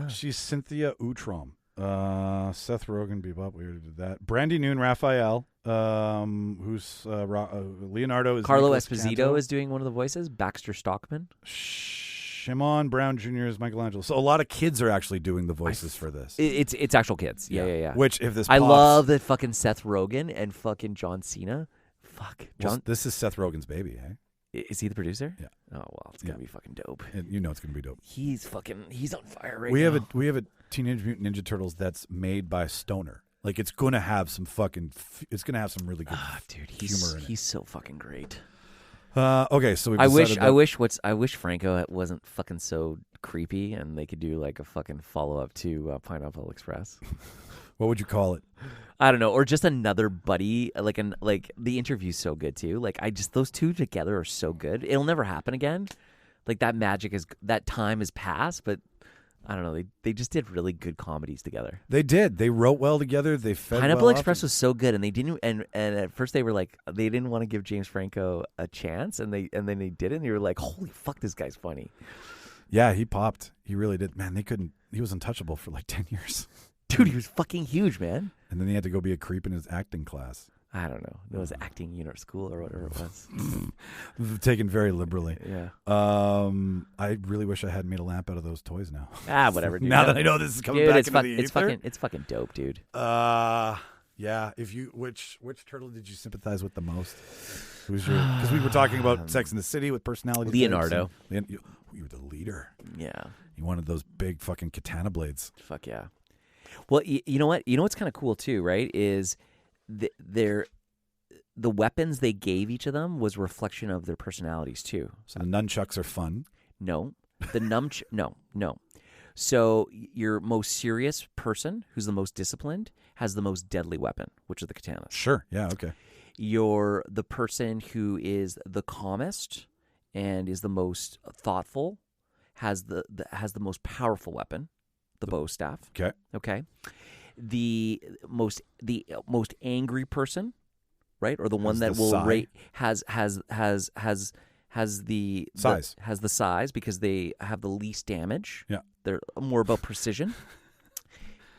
She's Cynthia Utrom. Seth Rogen, Bebop, we already did that. Brandy Noon, Raphael, who's Leonardo is Carlo Nicholas Esposito Canto. is doing one of the voices. Baxter Stockman. Shimon Brown Jr. is Michelangelo. So a lot of kids are actually doing the voices for this. It's actual kids. Yeah. Which if this I pops, love that fucking Seth Rogen and fucking John Cena. Fuck. This is Seth Rogen's baby, eh? Is he the producer? Yeah. Oh well, it's gonna be fucking dope. And you know it's gonna be dope. He's on fire right we now. We have a Teenage Mutant Ninja Turtles that's made by Stoner. Like it's gonna have some fucking. It's gonna have some really good dude. humor in it. He's so fucking great. Okay, so I wish Franco wasn't fucking so creepy, and they could do like a fucking follow up to Pineapple Express. What would you call it? I don't know, or just another buddy. Like the interview's so good too. Like those two together are so good. It'll never happen again. Like that time has passed, but I don't know. They just did really good comedies together. They did. They wrote well together. They fed Pineapple well Express was so good, and they didn't. And at first they were like, they didn't want to give James Franco a chance, and then they did it. And you were like, holy fuck, this guy's funny. Yeah, he popped. He really did. Man, they couldn't. He was untouchable for like 10 years. Dude, he was fucking huge, man. And then he had to go be a creep in his acting class. I don't know. It was acting unit school or whatever it was. Taken very liberally. Yeah. I really wish I hadn't made a lamp out of those toys now. Whatever, dude. Now that I know this is coming back into the ether. It's fucking dope, dude. Yeah. If you which turtle did you sympathize with the most? Who's your? Because we were talking about Sex in the City with personality. Leonardo. You were the leader. Yeah. You wanted those big fucking katana blades. Fuck yeah. Well, you know what? You know what's kind of cool too, right? Is the weapons they gave each of them was a reflection of their personalities too. So the nunchucks are fun. No, the no. So your most serious person, who's the most disciplined, has the most deadly weapon, which is the katana. Sure. Yeah. Okay. The person who is the calmest and is the most thoughtful has the most powerful weapon, the bow staff. Okay. Okay. The most angry person, right, or the one that will rate has the size because they have the least damage. Yeah. They're more about precision.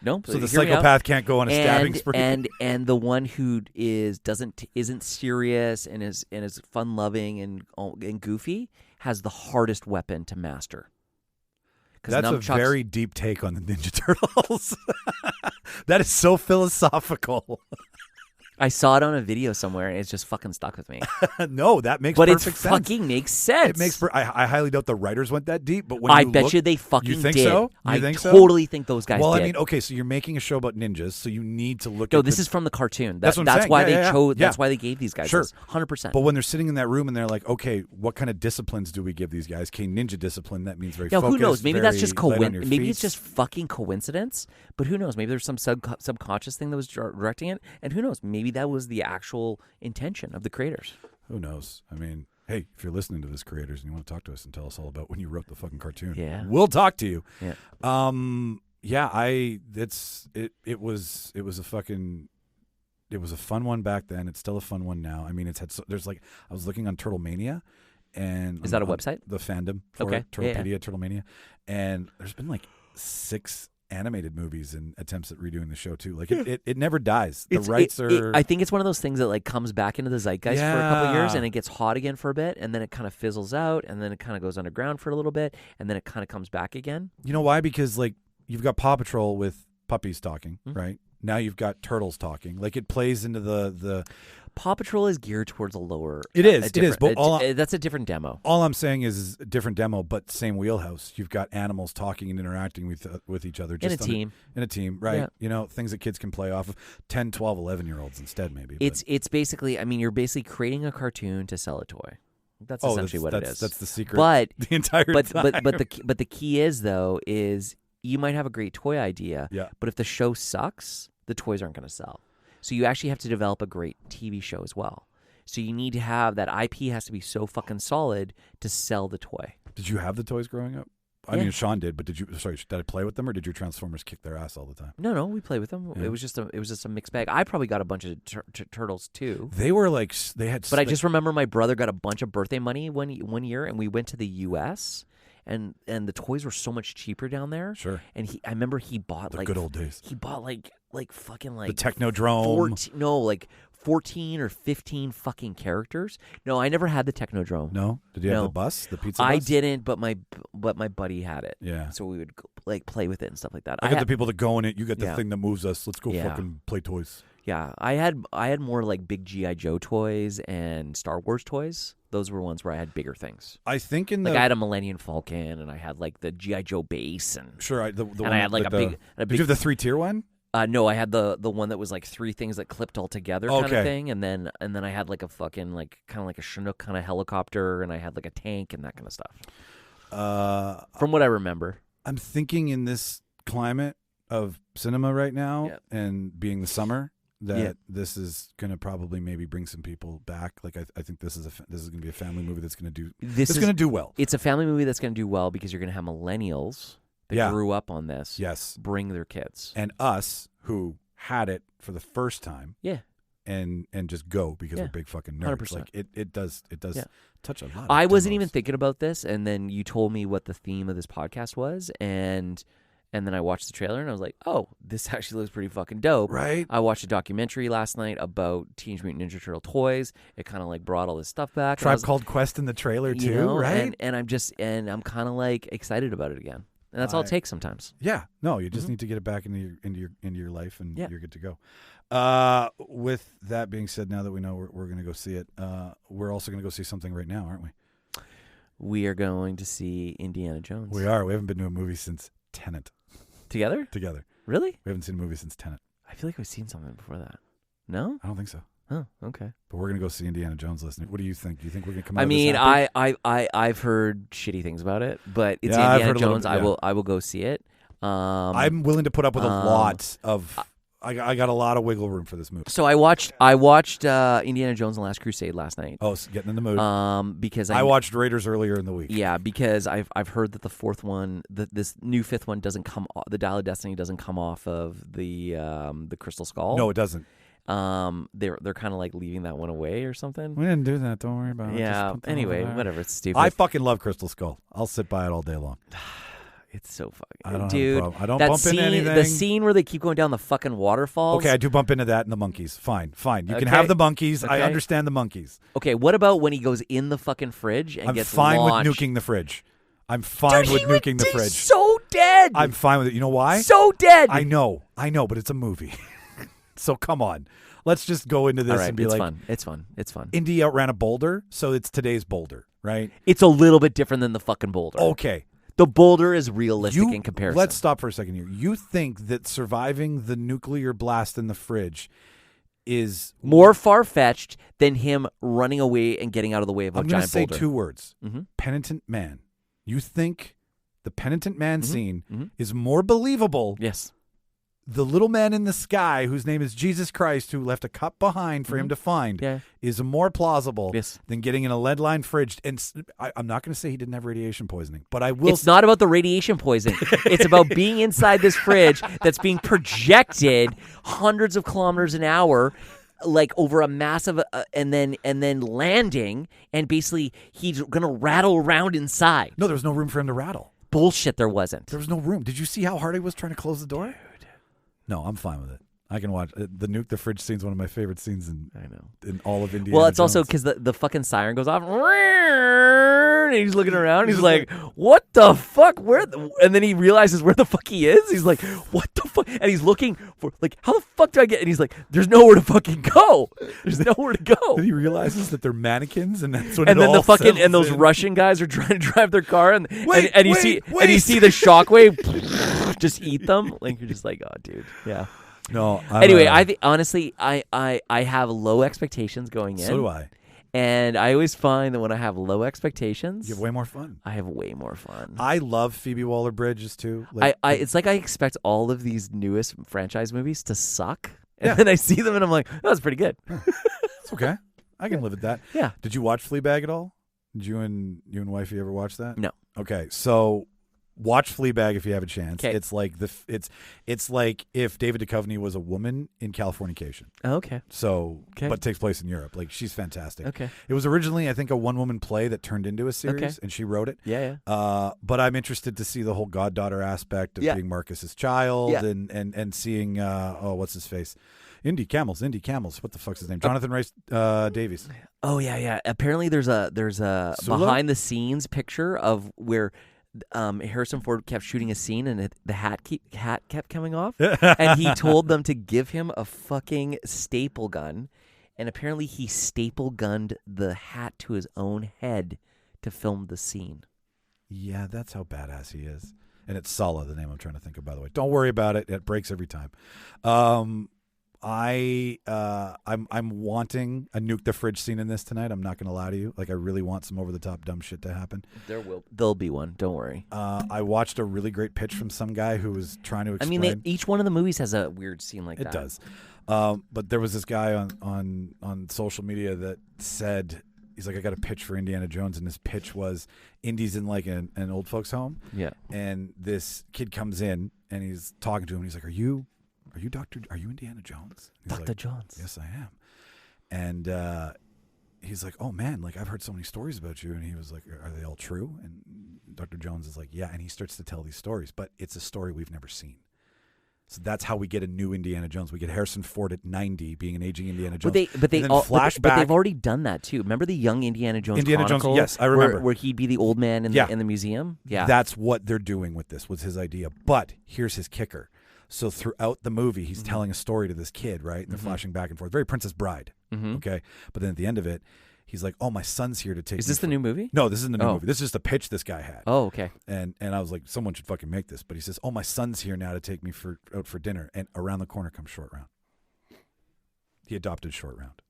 No, so the psychopath can't go on a stabbing spree. And the one who isn't serious and is fun loving and goofy has the hardest weapon to master. That's a very deep take on the Ninja Turtles. That is so philosophical. I saw it on a video somewhere, and it's just fucking stuck with me. No, that makes perfect sense. But it fucking makes sense. It makes. I highly doubt the writers went that deep, but when I bet you they fucking you think did. So? I totally think those guys did. Well, I mean, okay, so you're making a show about ninjas, so you need to look. No, this is from the cartoon. That's what I'm that's saying. Why they chose. Yeah. That's why they gave these guys. Sure, 100%. But when they're sitting in that room and they're like, okay, what kind of disciplines do we give these guys? Okay, ninja discipline. That means very. Now, focused, who knows? Maybe that's just maybe it's just fucking coincidence. But who knows? Maybe there's some subconscious thing that was directing it, and who knows? Maybe that was the actual intention of the creators. Who knows? I mean, hey, if you're listening to this, creators, and you want to talk to us and tell us all about when you wrote the fucking cartoon, we'll talk to you. Yeah. It was a fun one back then. It's still a fun one now. I mean, there's like, I was looking on Turtle Mania, and is that a website? The fandom for it, Turtlepedia, Turtle Mania, and there's been like 6 animated movies and attempts at redoing the show too. Like it never dies. The rights are. I think it's one of those things that like comes back into the zeitgeist for a couple of years, and it gets hot again for a bit, and then it kind of fizzles out, and then it kind of goes underground for a little bit, and then it kind of comes back again. You know why? Because like you've got Paw Patrol with puppies talking, right? Now you've got turtles talking. Like it plays into the Paw Patrol is geared towards a lower. It is. But that's a different demo. All I'm saying is a different demo, but same wheelhouse. You've got animals talking and interacting with each other. Just in a team, right? Yeah. You know, things that kids can play off of. 10, 12, 11-year-olds instead, maybe. It's basically, I mean, you're basically creating a cartoon to sell a toy. That's essentially what it is. That's the secret. But the entire time. But the key is though is you might have a great toy idea, but if the show sucks, the toys aren't going to sell. So you actually have to develop a great TV show as well. So you need to have that IP has to be so fucking solid to sell the toy. Did you have the toys growing up? I mean, Sean did, but did I play with them, or did your Transformers kick their ass all the time? No, we played with them. Yeah. It was just a mixed bag. I probably got a bunch of turtles too. They were like But I just remember my brother got a bunch of birthday money one year, and we went to the U.S. and the toys were so much cheaper down there. Sure. And I remember he bought the good old days. He bought like fucking like the Technodrome. 14 or 15 fucking characters. No, I never had the Technodrome. No, did you have the bus, the pizza bus? I didn't, but my buddy had it. Yeah, so we would like play with it and stuff like that. I got the people that go in it. You got the thing that moves us. Let's go fucking play toys. Yeah, I had more like big G.I. Joe toys and Star Wars toys. Those were ones where I had bigger things. I think I had a Millennium Falcon, and I had like the G.I. Joe base, and sure, I had like a big. Did you have the 3-tier one? No, I had the one that was like 3 things that clipped all together kind of Okay. thing, and then I had like a fucking like kind of like a Chinook kind of helicopter, and I had like a tank and that kind of stuff. From what I remember, I'm thinking in this climate of cinema right now, and being the summer, that this is going to probably maybe bring some people back. Like I think this is going to be a family movie that's going to do going to do well. It's a family movie that's going to do well because you're going to have millennials that grew up on this. Yes, bring their kids, and us who had it for the first time. Yeah. And just go because we're big fucking nerds. 100%. Like it does touch a lot. I wasn't even thinking about this, and then you told me what the theme of this podcast was, and then I watched the trailer, and I was like, oh, this actually looks pretty fucking dope. Right. I watched a documentary last night about Teenage Mutant Ninja Turtle toys. It kind of like brought all this stuff back. Tribe Called Quest in the trailer too, right? And I'm kind of like excited about it again. And that's all it takes sometimes. Yeah. No, you just need to get it back into your life, and you're good to go. With that being said, now that we know we're going to go see it, we're also going to go see something right now, aren't we? We are going to see Indiana Jones. We are. We haven't been to a movie since Tenet. Together? Together. Really? We haven't seen a movie since Tenet. I feel like we've seen something before that. No? I don't think so. Oh, okay. But we're gonna go see Indiana Jones. Listening. What do you think? Do you think we're gonna come out? I of mean, this happy? I've heard shitty things about it, but it's Indiana Jones. I will go see it. I'm willing to put up with a lot of. I got a lot of wiggle room for this movie. So I watched Indiana Jones and the Last Crusade last night. Oh, so getting in the mood. Because I watched Raiders earlier in the week. Yeah, because I've heard that the fourth one, this new fifth one doesn't come. The Dial of Destiny doesn't come off of the Crystal Skull. No, it doesn't. They're kind of like leaving that one away or something. We didn't do that. Don't worry about it. Yeah. Anyway, whatever. It's stupid. I fucking love Crystal Skull. I'll sit by it all day long. It's so fucking. I don't dude, have a problem. I don't bump into anything. The scene where they keep going down the fucking waterfalls. Okay, I do bump into that and the monkeys. Fine. You can have the monkeys. Okay. I understand the monkeys. Okay, what about when he goes in the fucking fridge and gets fine launched? with nuking the fridge. I'm fine with nuking the fridge. So dead. I'm fine with it. You know why? So dead. I know, but it's a movie. So come on. Let's just go into this and be it's like, fun. It's fun. Indy outran a boulder, so it's today's boulder, right? It's a little bit different than the fucking boulder. Okay. The boulder is realistic in comparison. Let's stop for a second here. You think that surviving the nuclear blast in the fridge is more far-fetched than him running away and getting out of the way of a giant boulder? I'm going to say 2 words. Mm-hmm. Penitent man. You think the penitent man scene is more believable? Yes. The little man in the sky, whose name is Jesus Christ, who left a cup behind for him to find, is more plausible than getting in a lead-lined fridge. And I'm not going to say he didn't have radiation poisoning, but I will. It's not about the radiation poisoning. It's about being inside this fridge that's being projected hundreds of kilometers an hour, like over a massive, and then landing, and basically he's going to rattle around inside. No, there was no room for him to rattle. Bullshit, there wasn't. There was no room. Did you see how hard he was trying to close the door? No, I'm fine with it. I can watch the nuke the fridge scene is one of my favorite scenes in all of Indiana. Well, it's Jones. also because the fucking siren goes off, and he's looking around. He's like, "What the fuck? Where?" And then he realizes where the fuck he is. He's like, "What the fuck?" And he's looking for like, "How the fuck do I get?" And he's like, "There's nowhere to fucking go. There's nowhere to go." Then he realizes that they're mannequins, and that's when. And it then all the fucking settles those in. Russian guys are trying to drive their car, and Wait, you wait, see wait. and you see the shockwave just eat them. Like you're just like, "Oh, dude, yeah." No. Anyway, I think honestly, I have low expectations going in. So do I. And I always find that when I have low expectations, You have way more fun. I have way more fun. I love Phoebe Waller-Bridge too. It's like I expect all of these newest franchise movies to suck, and then I see them and I'm like, that was pretty good. It's okay. I can live with that. Yeah. Did you watch Fleabag at all? Did you and wifey ever watch that? No. Okay, so watch Fleabag if you have a chance. 'Kay. It's like it's like if David Duchovny was a woman in Californication. Oh, okay. So, Okay. but takes place in Europe. Like she's fantastic. Okay. It was originally, I think, a one-woman play that turned into a series, Okay. and she wrote it. Yeah. But I'm interested to see the whole goddaughter aspect of being Marcus's child, and seeing what's his face, Indy Camels. What the fuck's his name? Jonathan Rhys Davies. Oh yeah. Apparently, there's a Sula? behind the scenes picture of where Harrison Ford kept shooting a scene and the hat kept coming off, and he told them to give him a fucking staple gun, and apparently he staple gunned the hat to his own head to film the scene. Yeah, that's how badass he is. And it's Sala, the name I'm trying to think of, by the way. Don't worry about it. It breaks every time. I'm wanting a nuke the fridge scene in this tonight. I'm not going to lie to you. Like, I really want some over the top dumb shit to happen. There'll be one. Don't worry. I watched a really great pitch from some guy who was trying to explain. I mean, each one of the movies has a weird scene like that. It does. But there was this guy on social media that said, he's like, I got a pitch for Indiana Jones, and his pitch was Indy's in like an old folks home. Yeah. And this kid comes in and he's talking to him. And he's like, Are you Indiana Jones? He's Dr. like, Jones. Yes, I am. And he's like, oh man, like I've heard so many stories about you. And he was like, are they all true? And Dr. Jones is like, yeah. And he starts to tell these stories, but it's a story we've never seen. So that's how we get a new Indiana Jones. We get Harrison Ford at 90 being an aging Indiana Jones. But they've already done that too. Remember the young Indiana Jones Chronicle? Yes, I remember. Where he'd be the old man in the museum? Yeah. That's what they're doing with this, was his idea. But here's his kicker. So throughout the movie, he's telling a story to this kid, right? And they're flashing back and forth. Very Princess Bride, okay? But then at the end of it, he's like, oh, my son's here to take me. Is this the new movie? No, this isn't the new movie. This is just a pitch this guy had. Oh, okay. And I was like, someone should fucking make this. But he says, oh, my son's here now to take me out for dinner. And around the corner comes Short Round. He adopted Short Round.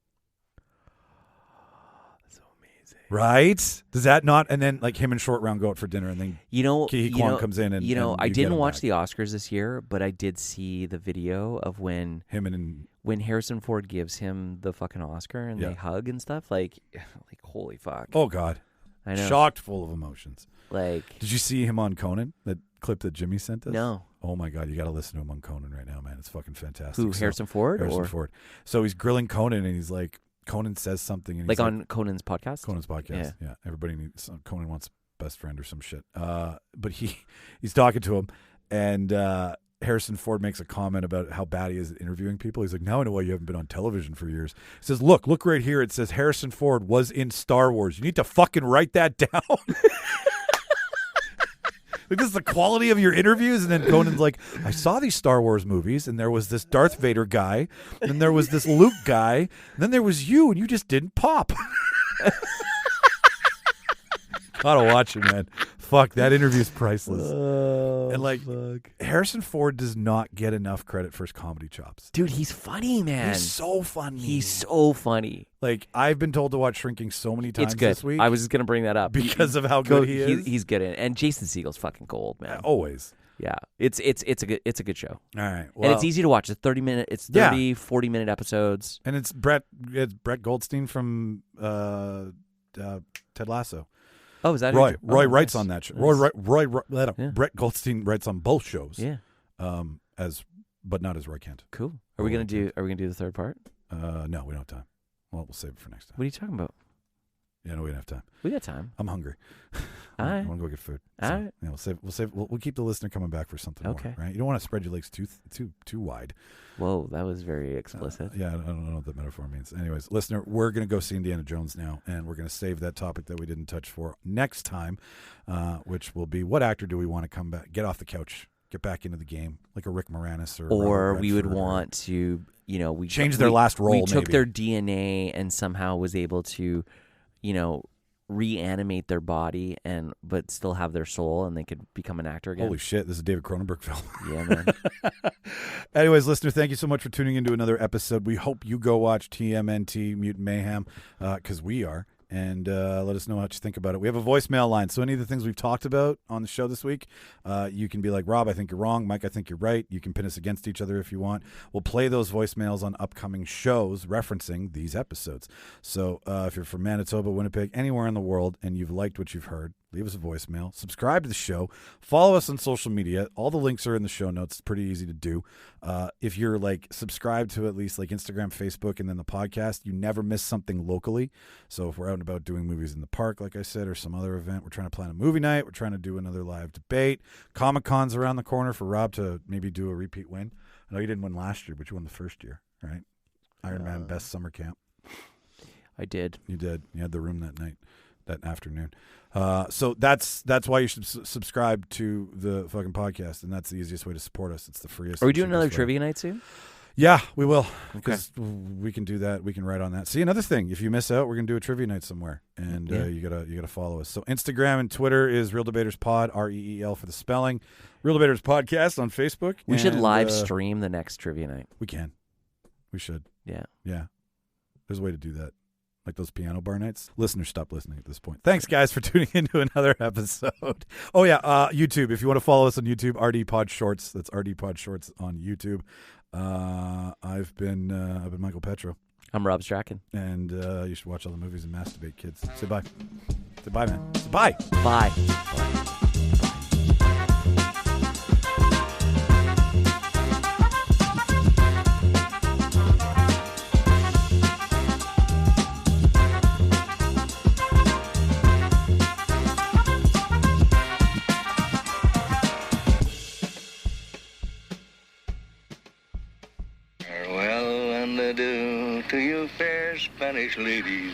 Right? Does that not? And then like him and Short Round go out for dinner, and then Ki Kwan comes in and I didn't watch the Oscars this year, but I did see the video of when Harrison Ford gives him the fucking Oscar and they hug and stuff. Like holy fuck. Oh God, I know. Shocked, full of emotions. Like, did you see him on Conan? That clip that Jimmy sent us? No. Oh my God, you got to listen to him on Conan right now, man. It's fucking fantastic. Who, Harrison Ford? Harrison Ford. So he's grilling Conan, and he's like, Conan says something, and he's like on Conan's podcast. Conan's podcast, yeah. Everybody needs Conan wants best friend or some shit. But he's talking to him, and Harrison Ford makes a comment about how bad he is at interviewing people. He's like, now I know why you haven't been on television for years. He says, look right here. It says Harrison Ford was in Star Wars. You need to fucking write that down. Like, this is the quality of your interviews. And then Conan's like, I saw these Star Wars movies, and there was this Darth Vader guy, and there was this Luke guy, and then there was you, and you just didn't pop. Gotta watch it, man. Fuck, that interview's priceless. Oh, and like, fuck. Harrison Ford does not get enough credit for his comedy chops. Dude, he's funny, man. He's so funny. He's so funny. Like, I've been told to watch Shrinking so many times it's good. this week. I was just going to bring that up. Because of how good he is. He's good in it. And Jason Segel's fucking gold, man. Always. Yeah. It's a good show. All right. Well, and it's easy to watch. It's 40-minute episodes. And it's Brett Goldstein from Ted Lasso. Oh, is that Roy? Roy writes nice. on that show. Nice. Brett Goldstein writes on both shows. Yeah. But not as Roy Kent. Cool. Are we gonna do the third part? No, we don't have time. Well, we'll save it for next time. What are you talking about? Yeah, no, we don't have time. We got time. I'm hungry. All right. I want to go get food. All right. Yeah, we'll save. We'll keep the listener coming back for something more. Right? You don't want to spread your legs too wide. Whoa, that was very explicit. Yeah, I don't know what that metaphor means. Anyways, listener, we're going to go see Indiana Jones now, and we're going to save that topic that we didn't touch for next time, which will be, what actor do we want to come back, get off the couch, get back into the game, like a Rick Moranis or we would want to, change their last role. We took their DNA and somehow was able to, reanimate their body but still have their soul, and they could become an actor again. Holy shit, this is a David Cronenberg film. Yeah, man. Anyways, listener, thank you so much for tuning into another episode. We hope you go watch TMNT Mutant Mayhem, because we are. And let us know what you think about it. We have a voicemail line. So any of the things we've talked about on the show this week, you can be like, Rob, I think you're wrong. Mike, I think you're right. You can pin us against each other if you want. We'll play those voicemails on upcoming shows referencing these episodes. So if you're from Manitoba, Winnipeg, anywhere in the world, and you've liked what you've heard, leave us a voicemail. Subscribe to the show. Follow us on social media. All the links are in the show notes. It's pretty easy to do. If you're subscribed to at least Instagram, Facebook, and then the podcast, you never miss something locally. So if we're out and about doing movies in the park, like I said, or some other event, we're trying to plan a movie night. We're trying to do another live debate. Comic-Con's around the corner for Rob to maybe do a repeat win. I know you didn't win last year, but you won the first year, right? Iron Man Best Summer Camp. I did. You did. You had the room that night. That afternoon. So that's why you should subscribe to the fucking podcast, and that's the easiest way to support us. It's the freest. Are we doing another trivia night soon? Yeah, we will, because we can do that. We can write on that. See, another thing, if you miss out, we're gonna do a trivia night somewhere, and you gotta follow us. So Instagram and Twitter is Real Debaters Pod, REEL for the spelling. Real Debaters Podcast on Facebook. We should live stream the next trivia night. We can. We should. Yeah. Yeah. There's a way to do that. Like those piano bar nights. Listeners, stop listening at this point. Thanks, guys, for tuning into another episode. Oh, yeah, YouTube. If you want to follow us on YouTube, RD Pod Shorts. That's RD Pod Shorts on YouTube. I've been Michael Petro. I'm Rob Strachan. And you should watch all the movies and masturbate, kids. Say bye. Say bye, man. Say bye. Bye. Farewell and adieu to you fair Spanish ladies.